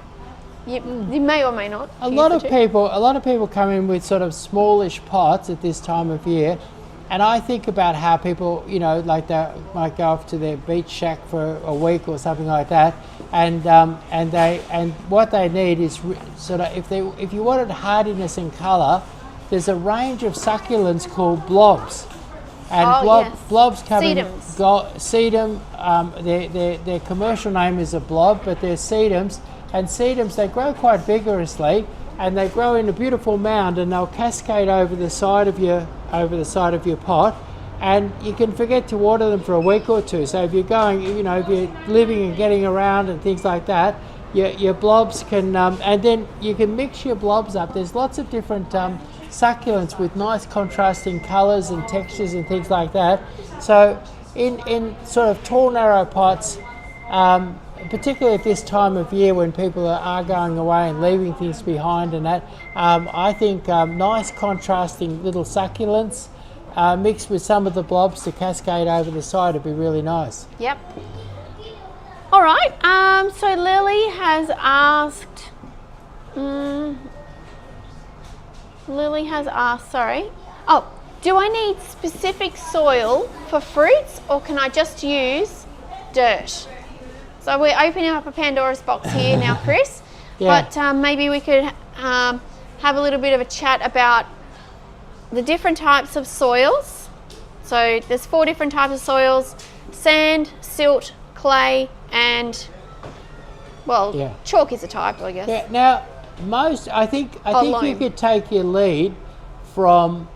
or may not. A lot of people come in with sort of smallish pots at this time of year, and I think about how people, like they might go off to their beach shack for a week or something like that, and what they need is sort of if you wanted hardiness and colour, there's a range of succulents called blobs. And blobs come sedums. Sedum. Their commercial name is a blob, but they're sedums. And sedums, they grow quite vigorously, and they grow in a beautiful mound, and they'll cascade over the side of your pot. And you can forget to water them for a week or two. So if you're going, if you're living and getting around and things like that, your blobs can, and then you can mix your blobs up. There's lots of different succulents with nice contrasting colours and textures and things like that. So in sort of tall, narrow pots, particularly at this time of year when people are going away and leaving things behind and that, I think nice contrasting little succulents mixed with some of the blobs to cascade over the side would be really nice. Yep. All right, so Lily has asked, do I need specific soil for fruits, or can I just use dirt? So we're opening up a Pandora's box here now, Chris. Yeah. But maybe we could have a little bit of a chat about the different types of soils. So there's 4 different types of soils: sand, silt, clay, and chalk is a type, I guess. Yeah. Now, I think you could take your lead from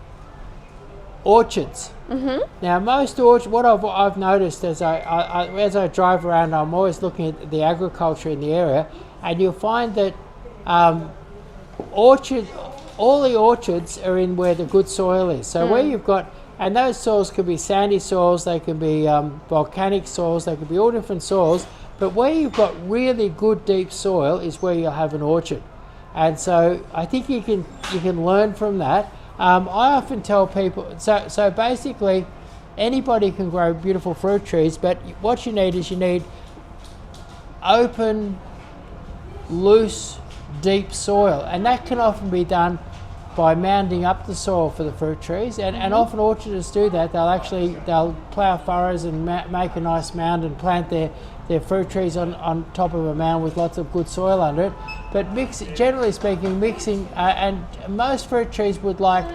orchards. Mm-hmm. Now, most orchards, what I've noticed as I drive around, I'm always looking at the agriculture in the area, and you'll find that all the orchards are in where the good soil is. So where you've got, and those soils could be sandy soils, they can be volcanic soils, they could be all different soils, but where you've got really good deep soil is where you'll have an orchard. And so I think you can learn from that. I often tell people, so basically anybody can grow beautiful fruit trees, but what you need open, loose, deep soil, and that can often be done by mounding up the soil for the fruit trees, and often orchardists do that. They'll plough furrows and make a nice mound and plant their fruit trees on top of a mound with lots of good soil under it. But generally speaking, mixing, and most fruit trees would like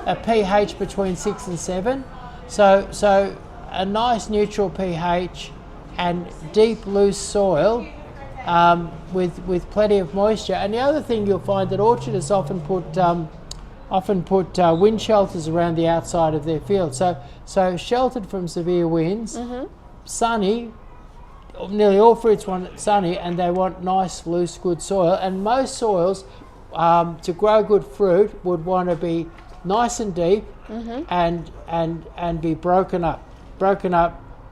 a pH between 6 and 7. So a nice neutral pH and deep loose soil with plenty of moisture. And the other thing you'll find that orchardists often put wind shelters around the outside of their field. So sheltered from severe winds, sunny. Nearly all fruits want sunny, and they want nice, loose, good soil. And most soils, to grow good fruit, would want to be nice and deep, and be broken up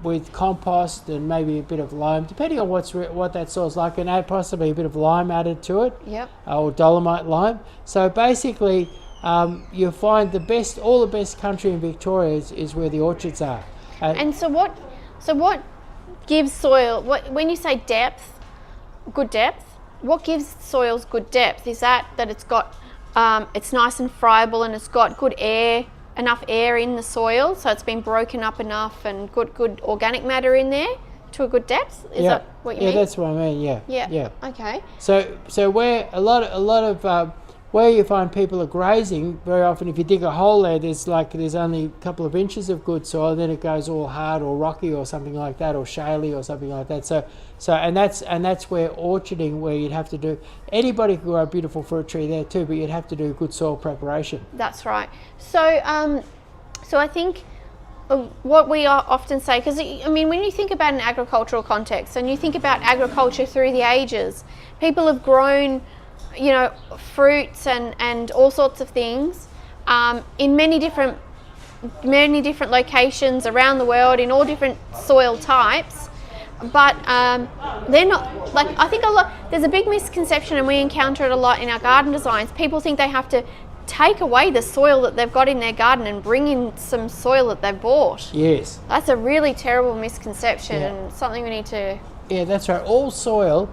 with compost and maybe a bit of loam, depending on what that soil's like, and add possibly a bit of lime added to it. Yep. Or dolomite lime. So basically, you'll find all the best country in Victoria is where the orchards are. And so what gives soil, when you say depth, good depth, what gives soils good depth? Is that it's got, it's nice and friable and it's got good air, enough air in the soil, so it's been broken up enough and good organic matter in there to a good depth? Is that what you mean? Yeah, that's what I mean. Yeah. Okay. So where a lot of where you find people are grazing, very often if you dig a hole there, there's only a couple of inches of good soil, then it goes all hard or rocky or something like that, or shaly or something like that. So and that's where orcharding, where you'd have to do, anybody could grow a beautiful fruit tree there too, but you'd have to do good soil preparation. That's right. So so I think what we often say, because I mean, when you think about an agricultural context and you think about agriculture through the ages, people have grown, you know, fruits and all sorts of things in many different locations around the world, in all different soil types, but they're not, like, I think there's a big misconception, and we encounter it a lot in our garden designs. People think they have to take away the soil that they've got in their garden and bring in some soil that they've bought. Yes. That's a really terrible misconception, and something we need to... Yeah, that's right. All soil,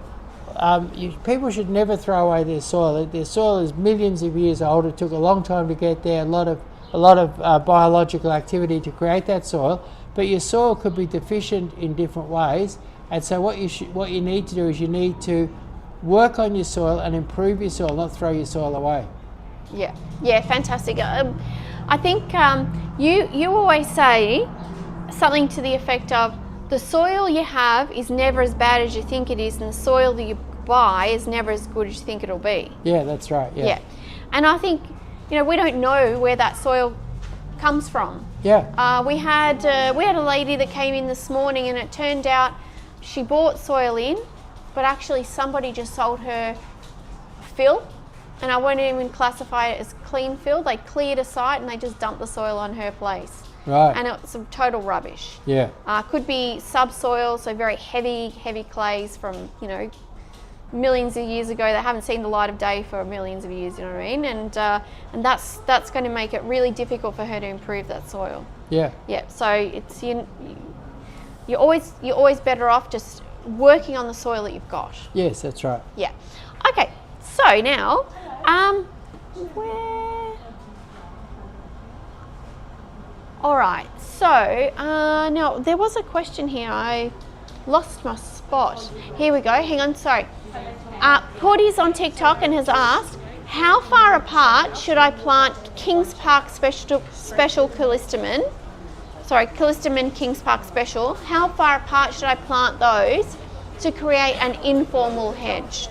people should never throw away their soil. Their soil is millions of years old. It took a long time to get there, a lot of biological activity to create that soil. But your soil could be deficient in different ways, and so what you need to do is you need to work on your soil and improve your soil, not throw your soil away. Yeah, fantastic. I think you always say something to the effect of, the soil you have is never as bad as you think it is, and the soil that you buy is never as good as you think it'll be. Yeah, that's right. Yeah. And I think, you know, we don't know where that soil comes from. Yeah. We had a lady that came in this morning, and it turned out she bought soil in, but actually somebody just sold her fill, and I won't even classify it as clean fill. They cleared a site and they just dumped the soil on her place. Right. And it's some total rubbish. Yeah. Could be subsoil, so very heavy clays from, you know, millions of years ago that haven't seen the light of day for millions of years, you know what I mean? And that's going to make it really difficult for her to improve that soil. Yeah. Yeah. So it's you're always better off just working on the soil that you've got. Yes, that's right. Yeah. Okay. So now, all right. So now there was a question here. I lost my spot. Here we go. Hang on. Sorry. Porty's on TikTok and has asked, how far apart should I plant Kings Park Special Callistemon? Sorry, Callistemon Kings Park Special. How far apart should I plant those to create an informal hedge?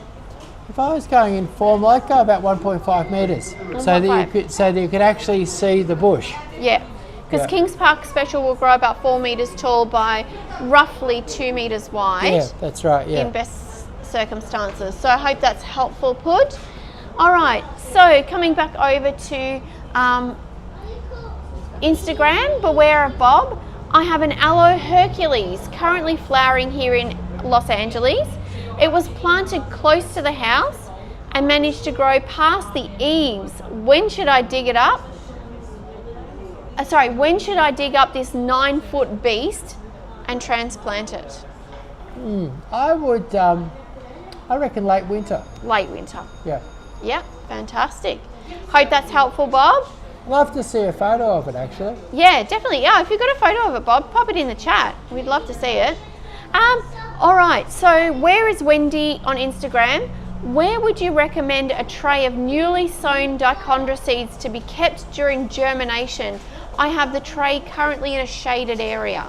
If I was going informal, I'd go about 1.5 metres, so that you could actually see the bush. Yeah, because Kings Park Special will grow about 4 metres tall by roughly 2 metres wide. Yeah, that's right. Yeah. In best circumstances. So I hope that's helpful, Pud. All right. So coming back over to Instagram, beware of Bob. I have an Aloe Hercules currently flowering here in Los Angeles. It was planted close to the house and managed to grow past the eaves. When should I dig it up? When should I dig up this 9-foot beast and transplant it? I would, I reckon late winter. Late winter. Yeah. Yeah, fantastic. Hope that's helpful, Bob. Love to see a photo of it, actually. Yeah, definitely. Yeah, if you've got a photo of it, Bob, pop it in the chat. We'd love to see it. All right, so where is Wendy on Instagram? Where would you recommend a tray of newly sown dichondra seeds to be kept during germination? I have the tray currently in a shaded area.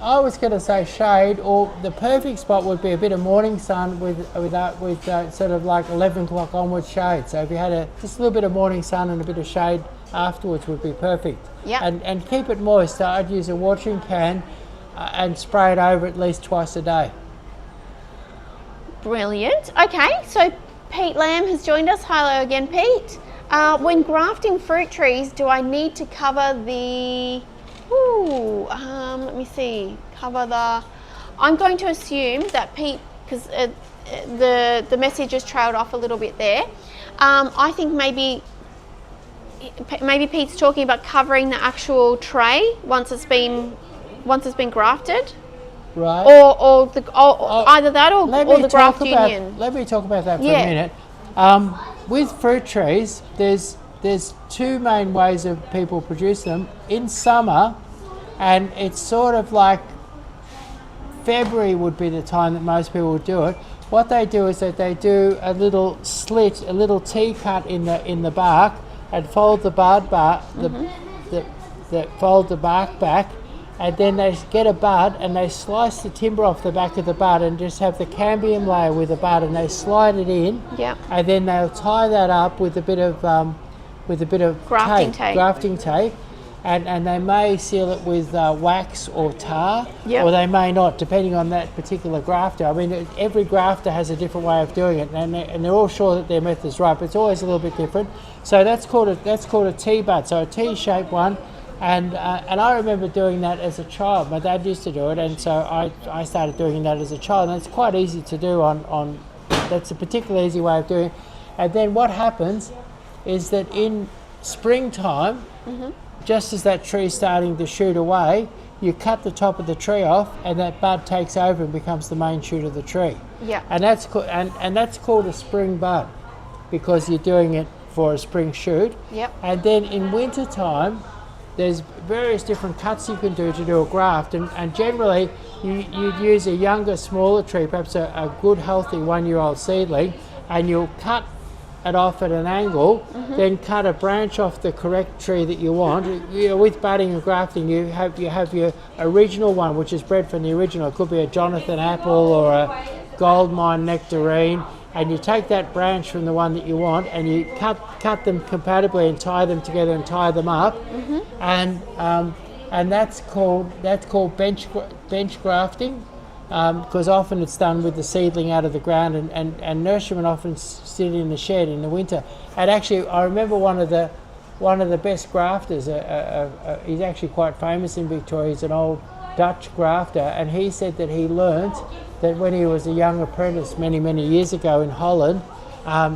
I was going to say shade, or the perfect spot would be a bit of morning sun with sort of like 11 o'clock onwards shade. So if you had just a little bit of morning sun and a bit of shade afterwards would be perfect. Yeah. And keep it moist. So I'd use a watering can and spray it over at least twice a day. Brilliant. Okay, so Pete Lamb has joined us. Hello again, Pete. When grafting fruit trees, do I need to cover the... let me see. I'm going to assume that Pete, because the message just trailed off a little bit there. I think maybe Pete's talking about covering the actual tray once it's been once it's been grafted, right? or either that or the graft union. Let me talk about that for a minute. With fruit trees, there's two main ways of people produce them. In summer, and it's sort of like February would be the time that most people would do it. What they do is that they do a little slit, a little T-cut in the bark, and fold the fold the bark back, and then they get a bud and they slice the timber off the back of the bud and just have the cambium layer with the bud, and they slide it in. Yeah. And then they'll tie that up with a bit of grafting tape. And they may seal it with wax or tar, or they may not, depending on that particular grafter. I mean, every grafter has a different way of doing it, and they're all sure that their method's right, but it's always a little bit different. So that's called a T-bud, so a T-shaped one. And I remember doing that as a child. My dad used to do it, and so I started doing that as a child. And it's quite easy to do on that's a particularly easy way of doing it. And then what happens is that in springtime, just as that tree's starting to shoot away, you cut the top of the tree off, and that bud takes over and becomes the main shoot of the tree. Yeah. And that's called a spring bud, because you're doing it for a spring shoot. Yep. And then in winter time, there's various different cuts you can do to do a graft, and generally you'd use a younger, smaller tree, perhaps a good, healthy 1-year-old seedling, and you'll cut it off at an angle, then cut a branch off the correct tree that you want. You know, with budding and grafting, you have your original one, which is bred from the original. It could be a Jonathan apple or a goldmine nectarine, and you take that branch from the one that you want, and you cut them compatibly and tie them together and tie them up, and that's called bench grafting. Because often it's done with the seedling out of the ground, and nurserymen often sit in the shed in the winter. And actually, I remember one of the best grafters. He's actually quite famous in Victoria. He's an old Dutch grafter, and he said that he learnt that when he was a young apprentice many years ago in Holland,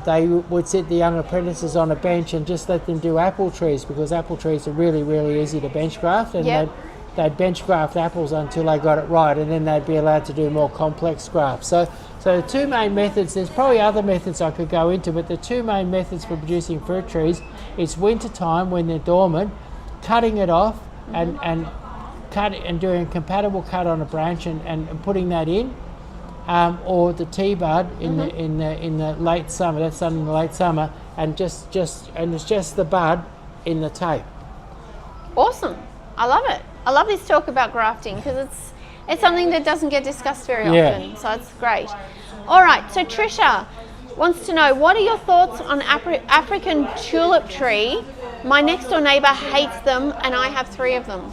they would sit the young apprentices on a bench and just let them do apple trees, because apple trees are really easy to bench graft, and they'd bench graft apples until they got it right, and then they'd be allowed to do more complex grafts. So the two main methods, there's probably other methods I could go into, but the two main methods for producing fruit trees is winter time when they're dormant, cutting it off and doing a compatible cut on a branch and putting that in, or the T-bud in the late summer. That's done in the late summer, and it's just the bud in the tape. Awesome. I love it. I love this talk about grafting, because it's something that doesn't get discussed very often, so it's great. All right, so Trisha wants to know, what are your thoughts on African tulip tree? My next door neighbour hates them, and I have 3 of them.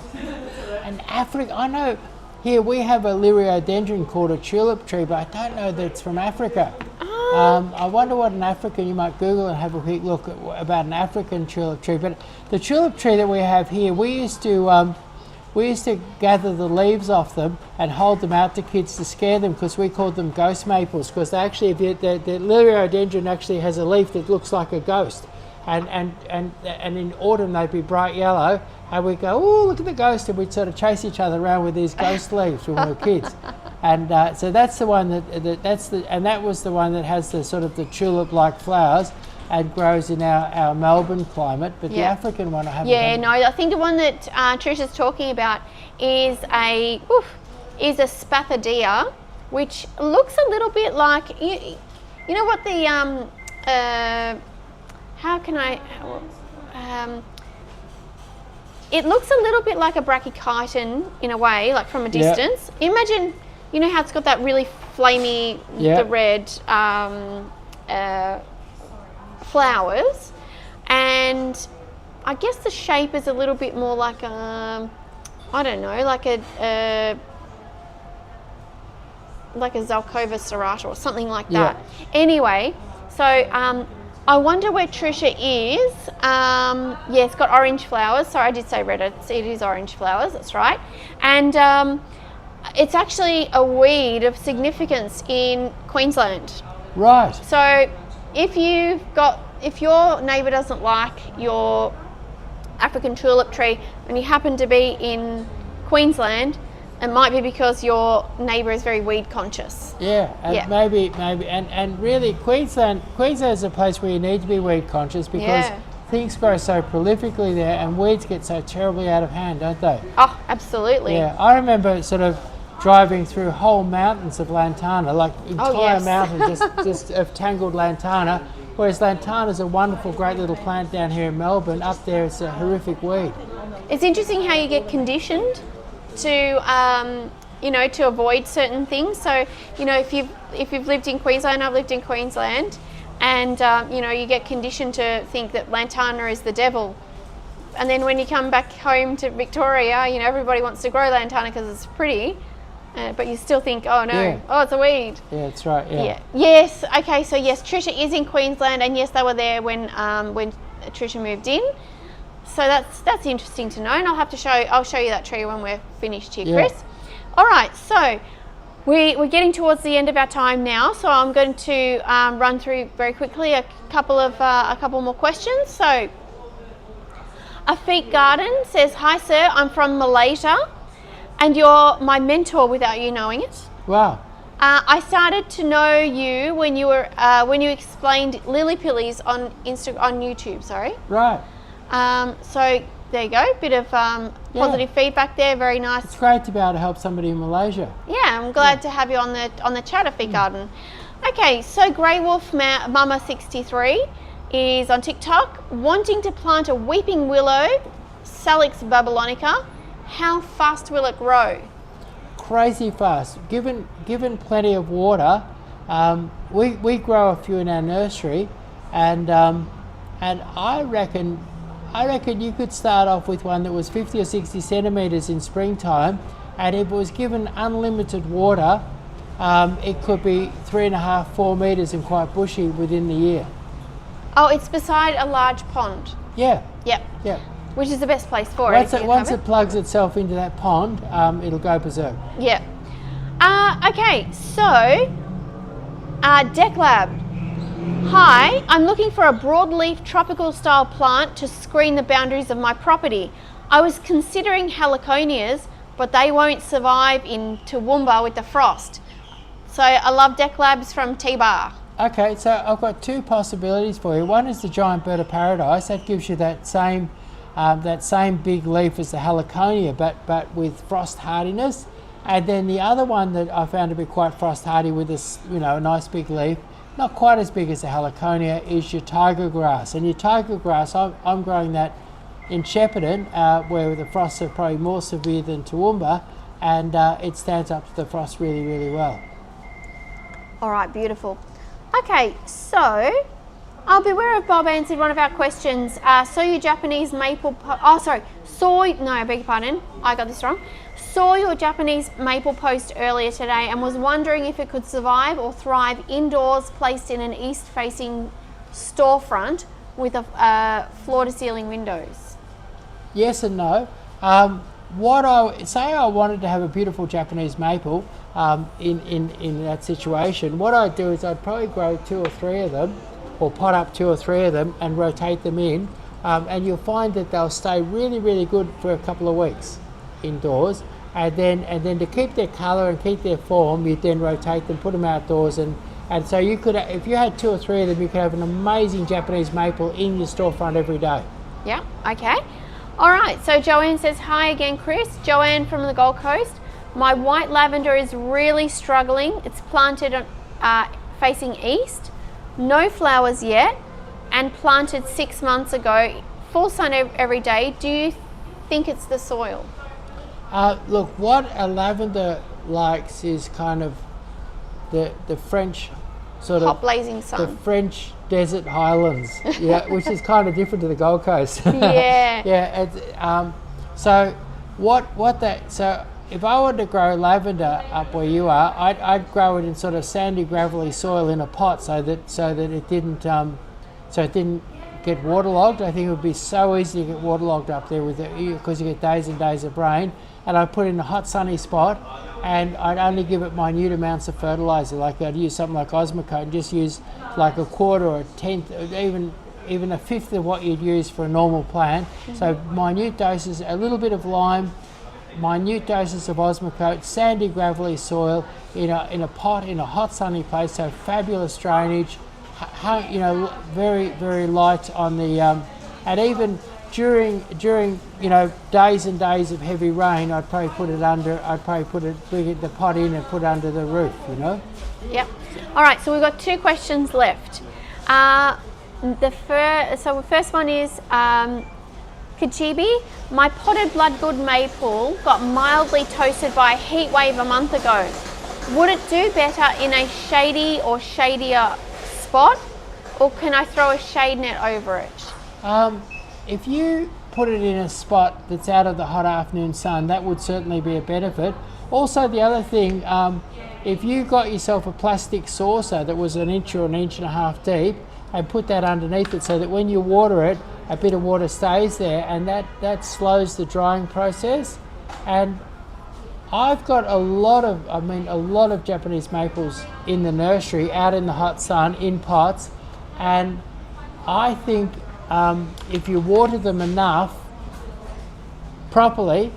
And I know here we have a liriodendron called a tulip tree, but I don't know that it's from Africa. I wonder what an African, you might Google and have a quick look about an African tulip tree. But the tulip tree that we have here, we used to gather the leaves off them and hold them out to kids to scare them, because we called them ghost maples, because the liriodendron actually has a leaf that looks like a ghost, and in autumn they'd be bright yellow, and we'd go, oh, look at the ghost, and we'd sort of chase each other around with these ghost leaves when we were kids. And so that's the one that was the one that has the sort of the tulip-like flowers and grows in our Melbourne climate, but the African one I haven't. I think the one that Trisha's talking about is a Spathodea, which looks a little bit like you know what the it looks a little bit like a brachychiton in a way, like from a distance. Imagine, you know how it's got that really flamey, the red flowers, and I guess the shape is a little bit more like I don't know, like a Zalkova serrata or something like that. Anyway, so I wonder where Trisha is. It's got orange flowers. Sorry, I did say red. It is orange flowers. That's right. And it's actually a weed of significance in Queensland. Right. So if your neighbour doesn't like your African tulip tree and you happen to be in Queensland, It might be because your neighbour is very weed conscious. Yeah, and maybe, and really Queensland is a place where you need to be weed conscious because things grow so prolifically there, and weeds get so terribly out of hand, don't they? Oh, absolutely. Yeah, I remember sort of driving through whole mountains of lantana, like entire mountains just of tangled lantana, whereas lantana is a wonderful, great little plant down here in Melbourne. Up there, it's a horrific weed. It's interesting how you get conditioned to to avoid certain things. So if you've lived in Queensland, I've lived in Queensland, and you get conditioned to think that lantana is the devil, and then when you come back home to Victoria, everybody wants to grow lantana because it's pretty, but you still think, oh no, it's a weed. Yeah, that's right. Yeah. Yes. Okay. So yes, Trisha is in Queensland, and yes, they were there when Trisha moved in. So that's interesting to know, and I'll show you that tree when we're finished here, Chris. All right, so we're getting towards the end of our time now, so I'm going to run through very quickly a couple more questions. So, Afiq Garden says, "Hi sir, I'm from Malaysia, and you're my mentor without you knowing it." Wow. I started to know you when you explained lily pillies on YouTube. Sorry. Right. So there you go, bit of positive feedback there, very nice. It's great to be able to help somebody in Malaysia. Yeah, I'm glad to have you on the chat, Afiq Garden. Okay, so Grey Wolf Mama 63 is on TikTok, wanting to plant a weeping willow, Salix babylonica. How fast will it grow? Crazy fast. Given plenty of water, we grow a few in our nursery, and I reckon you could start off with one that was 50 or 60 centimetres in springtime, and if it was given unlimited water, it could be 3.5, 4 metres and quite bushy within the year. Oh, it's beside a large pond. Yeah. Yep. Yeah. Which is the best place for it. Once it plugs itself into that pond, it'll go berserk. Yeah. Okay, so Deck Lab. Hi, I'm looking for a broadleaf tropical style plant to screen the boundaries of my property. I was considering heliconias, but they won't survive in Toowoomba with the frost. So I love Deck Labs from T-Bar. Okay, so I've got two possibilities for you. One is the giant bird of paradise. That gives you that same big leaf as the heliconia, but with frost hardiness. And then the other one that I found to be quite frost hardy with this, a nice big leaf, not quite as big as the heliconia, is your tiger grass. And your tiger grass, I'm growing that in Shepparton, where the frosts are probably more severe than Toowoomba, and it stands up to the frost really, really well. All right, beautiful. Okay, so I'll beware of Bob answered one of our questions. Saw your Japanese maple, I beg your pardon, I got this wrong. Saw your Japanese maple post earlier today and was wondering if it could survive or thrive indoors, placed in an east-facing storefront with a floor-to-ceiling windows. Yes and no. I wanted to have a beautiful Japanese maple in that situation. What I'd do is I'd probably grow 2 or 3 of them, or pot up 2 or 3 of them and rotate them in, and you'll find that they'll stay really, really good for a couple of weeks indoors. And then to keep their colour and keep their form, you'd then rotate them, put them outdoors, and so you could, if you had 2 or 3 of them, you could have an amazing Japanese maple in your storefront every day. Yeah, okay. All right, so Joanne says, hi again, Chris. Joanne from the Gold Coast. My white lavender is really struggling. It's planted facing east, no flowers yet, and planted 6 months ago. Full sun every day. Do you think it's the soil? Look, what a lavender likes is kind of the French sort of hot blazing sun, the French desert highlands, yeah, which is kind of different to the Gold Coast. Yeah. Yeah. So if I were to grow lavender up where you are, I'd grow it in sort of sandy, gravelly soil in a pot, so that it didn't get waterlogged. I think it would be so easy to get waterlogged up there because you get days and days of rain. And I'd put it in a hot, sunny spot, and I'd only give it minute amounts of fertiliser. Like I'd use something like Osmocote and just use like a quarter or a tenth, or even a fifth of what you'd use for a normal plant. Mm-hmm. So minute doses, a little bit of lime, minute doses of Osmocote, sandy gravelly soil in a pot in a hot sunny place, so fabulous drainage, very, very light on the and even during days and days of heavy rain, I'd probably bring the pot in and put it under the roof, Yep. All right, so we've got 2 questions left. The first one is Kachibi, my potted bloodgood maple got mildly toasted by a heat wave a month ago. Would it do better in a shady or shadier spot, or can I throw a shade net over it? If you put it in a spot that's out of the hot afternoon sun, that would certainly be a benefit. Also, the other thing, if you got yourself a plastic saucer that was 1 inch or 1.5 inches deep, and put that underneath it so that when you water it, a bit of water stays there, and that slows the drying process. And I've got a lot of Japanese maples in the nursery, out in the hot sun, in pots, and I think if you water them enough properly,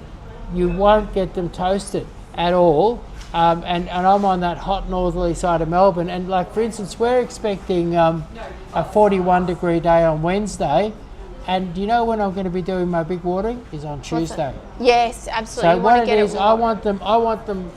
you won't get them toasted at all. And I'm on that hot northerly side of Melbourne, and like for instance, we're expecting a 41 degree day on Wednesday, and do you know when I'm going to be doing my big watering? Is on Tuesday. Yes, absolutely. So what it is, I want them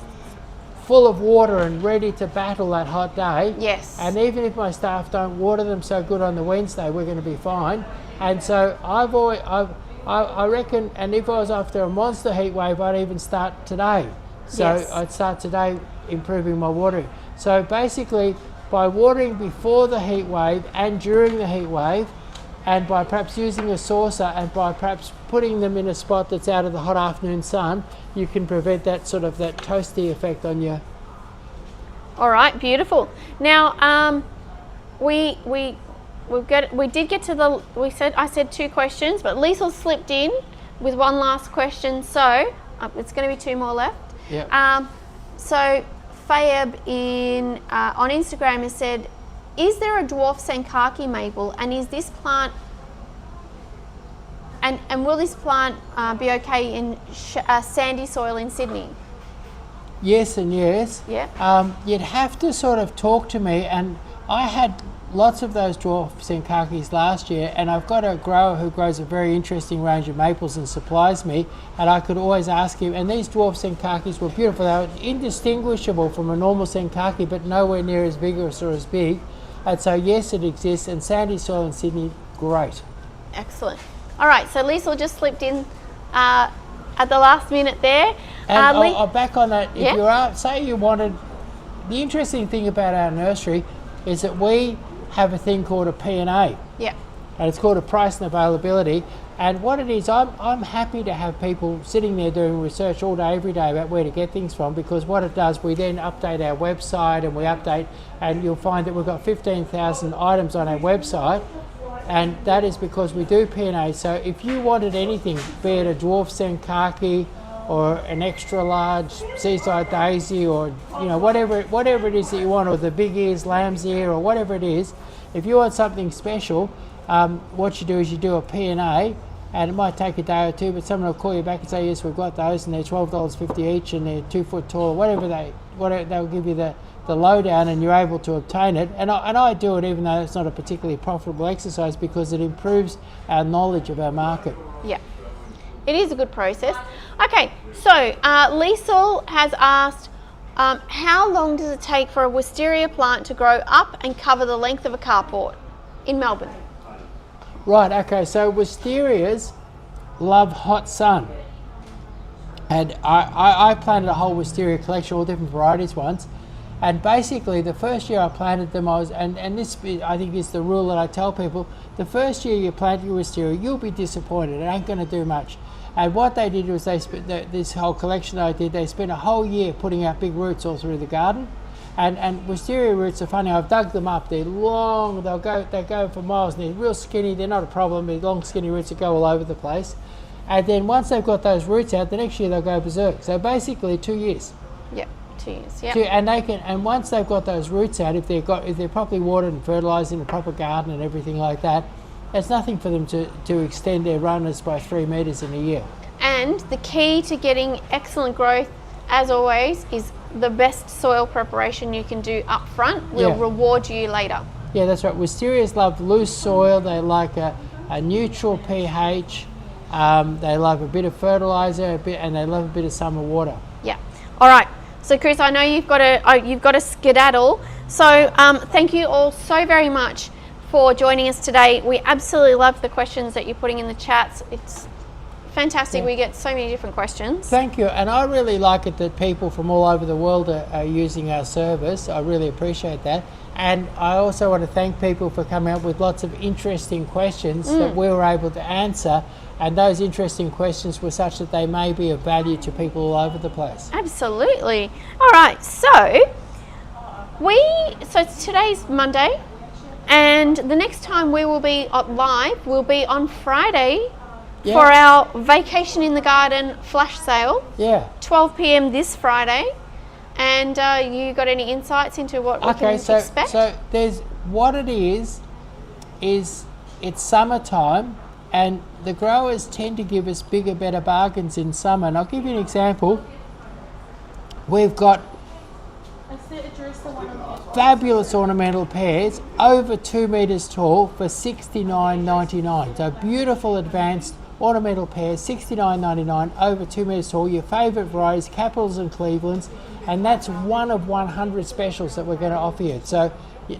full of water and ready to battle that hot day. Yes. And even if my staff don't water them so good on the Wednesday, we're going to be fine. And so I reckon, and if I was after a monster heat wave, I'd even start today. So yes. I'd start today improving my watering. So basically, by watering before the heat wave and during the heat wave, and by perhaps using a saucer and by perhaps putting them in a spot that's out of the hot afternoon sun, you can prevent that sort of that toasty effect on you. All right, beautiful. Now, I said 2 questions, but Liesl slipped in with one last question, so it's going to be 2 more left. Yeah. So Fayeb on Instagram has said, is there a dwarf Sankaki maple, and is this plant and will this plant be okay in sandy soil in Sydney? Yes and yes. Yeah. You'd have to sort of talk to me, and I had lots of those dwarf Sankakis last year, and I've got a grower who grows a very interesting range of maples and supplies me, and I could always ask him, and these dwarf Sankakis were beautiful. They were indistinguishable from a normal Sankaki, but nowhere near as vigorous or as big. And so yes, it exists, and sandy soil in Sydney, great. Excellent. All right, so Liesl just slipped in at the last minute there. And I'll back on that. If yeah. Say you wanted, the interesting thing about our nursery is that we have a thing called a P&A. Yeah. And it's called a price and availability. And what it is, I'm happy to have people sitting there doing research all day, every day about where to get things from, because what it does, we then update our website, and we update, and you'll find that we've got 15,000 items on our website, and that is because we do P&A. So if you wanted anything, be it a dwarf Sankaki or an extra large seaside daisy, or whatever it is that you want, or the big ears lamb's ear, or whatever it is, if you want something special, what you do is you do a P&A, and it might take a day or 2, but someone will call you back and say, yes, we've got those, and they're $12.50 each, and they're 2 foot tall, whatever they'll give you the lowdown, and you're able to obtain it. And I do it even though it's not a particularly profitable exercise, because it improves our knowledge of our market. Yeah, it is a good process. Okay, so Liesl has asked, how long does it take for a wisteria plant to grow up and cover the length of a carport in Melbourne? Right, okay, so wisterias love hot sun. And I planted a whole wisteria collection, all different varieties once. And basically, the first year I planted them, and this I think is the rule that I tell people, the first year you plant your wisteria, you'll be disappointed. It ain't going to do much. And what they did was this whole collection I did, they spent a whole year putting out big roots all through the garden. And wisteria roots are funny. I've dug them up. They're long. They go for miles. And they're real skinny. They're not a problem. They're long, skinny roots that go all over the place. And then once they've got those roots out, the next year they'll go berserk. So basically 2 years. Yep, 2 years. Yeah. And once they've got those roots out, if they're properly watered and fertilised in a proper garden and everything like that, it's nothing for them to extend their runners by 3 metres in a year. And the key to getting excellent growth, as always, is the best soil preparation you can do up front will reward you later. Yeah, that's right. Wisterias love loose soil. They like a neutral pH. They love a bit of fertilizer, and they love a bit of summer water. Yeah. All right. So, Chris, I know you've got to skedaddle. So, thank you all so very much for joining us today. We absolutely love the questions that you're putting in the chats. It's fantastic. Yeah. We get so many different questions. Thank you. And I really like it that people from all over the world are using our service. I really appreciate that. And I also want to thank people for coming up with lots of interesting questions that we were able to answer. And those interesting questions were such that they may be of value to people all over the place. Absolutely. All right. So today's Monday, and the next time we will be live will be on Friday for our Vacation in the Garden flash sale. Yeah. 12 p.m. this Friday. And you got any insights into what we can expect? So there's what it is it's summertime, and the growers tend to give us bigger, better bargains in summer. And I'll give you an example. We've got fabulous ornamental pears over 2 meters tall for $69.99. So beautiful advanced ornamental pears, $69.99, over 2 meters tall. Your favourite varieties, Capitals and Clevelands, and that's one of 100 specials that we're going to offer you. So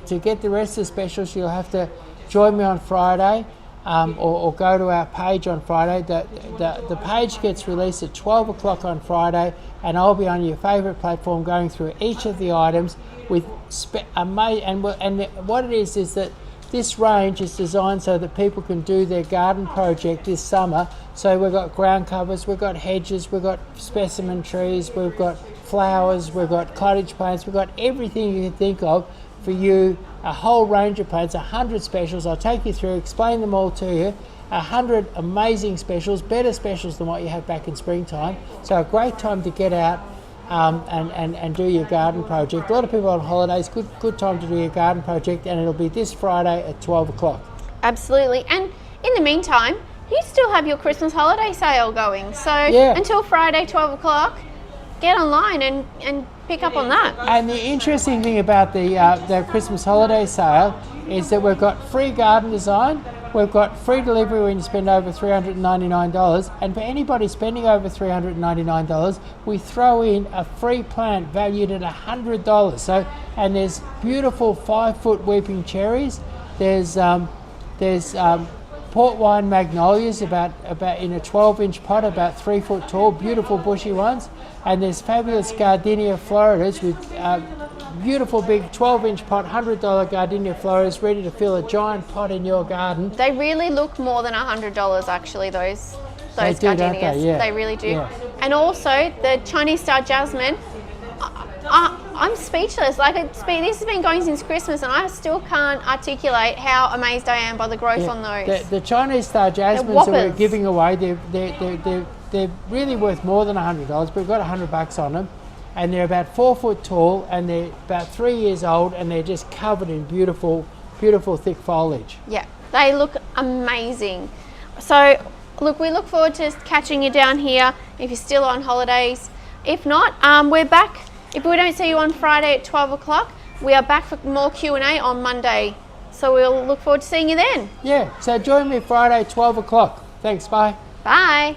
to get the rest of the specials, you'll have to join me on Friday, or go to our page on Friday. The page gets released at 12 o'clock on Friday, and I'll be on your favourite platform going through each of the items with what it is that this range is designed so that people can do their garden project this summer. So we've got ground covers, we've got hedges, we've got specimen trees, we've got flowers, we've got cottage plants, we've got everything you can think of for you, a whole range of plants, 100 specials. I'll take you through, explain them all to you. 100 amazing specials, better specials than what you have back in springtime. So a great time to get out and do your garden project. A lot of people on holidays, good time to do your garden project, and it'll be this Friday at 12 o'clock. Absolutely. And in the meantime, you still have your Christmas holiday sale going. So until Friday, 12 o'clock, get online and pick up on that. And the interesting thing about the Christmas holiday sale is that we've got free garden design, we've got free delivery when you spend over $399, and for anybody spending over $399, we throw in a free plant valued at $100. So, and there's beautiful 5-foot weeping cherries. There's port wine magnolias about in a 12-inch pot, about 3 foot tall, beautiful bushy ones. And there's fabulous gardenia floridas with beautiful big 12-inch pot, $100 gardenia floridas ready to fill a giant pot in your garden. They really look more than $100 actually, those gardenias. Yeah. They really do. Yeah. And also the Chinese star jasmine, I'm speechless. This has been going since Christmas, and I still can't articulate how amazed I am by the growth on those. The Chinese star jasmines that we're giving away, they're really worth more than $100, but we've got $100 on them, and they're about 4 foot tall, and they're about 3 years old, and they're just covered in beautiful thick foliage. Yeah, they look amazing. So look, we look forward to catching you down here if you're still on holidays. If not, we're back. If we don't see you on Friday at 12 o'clock, we are back for more Q&A on Monday. So we'll look forward to seeing you then. Yeah, so join me Friday, 12 o'clock. Thanks, bye. Bye.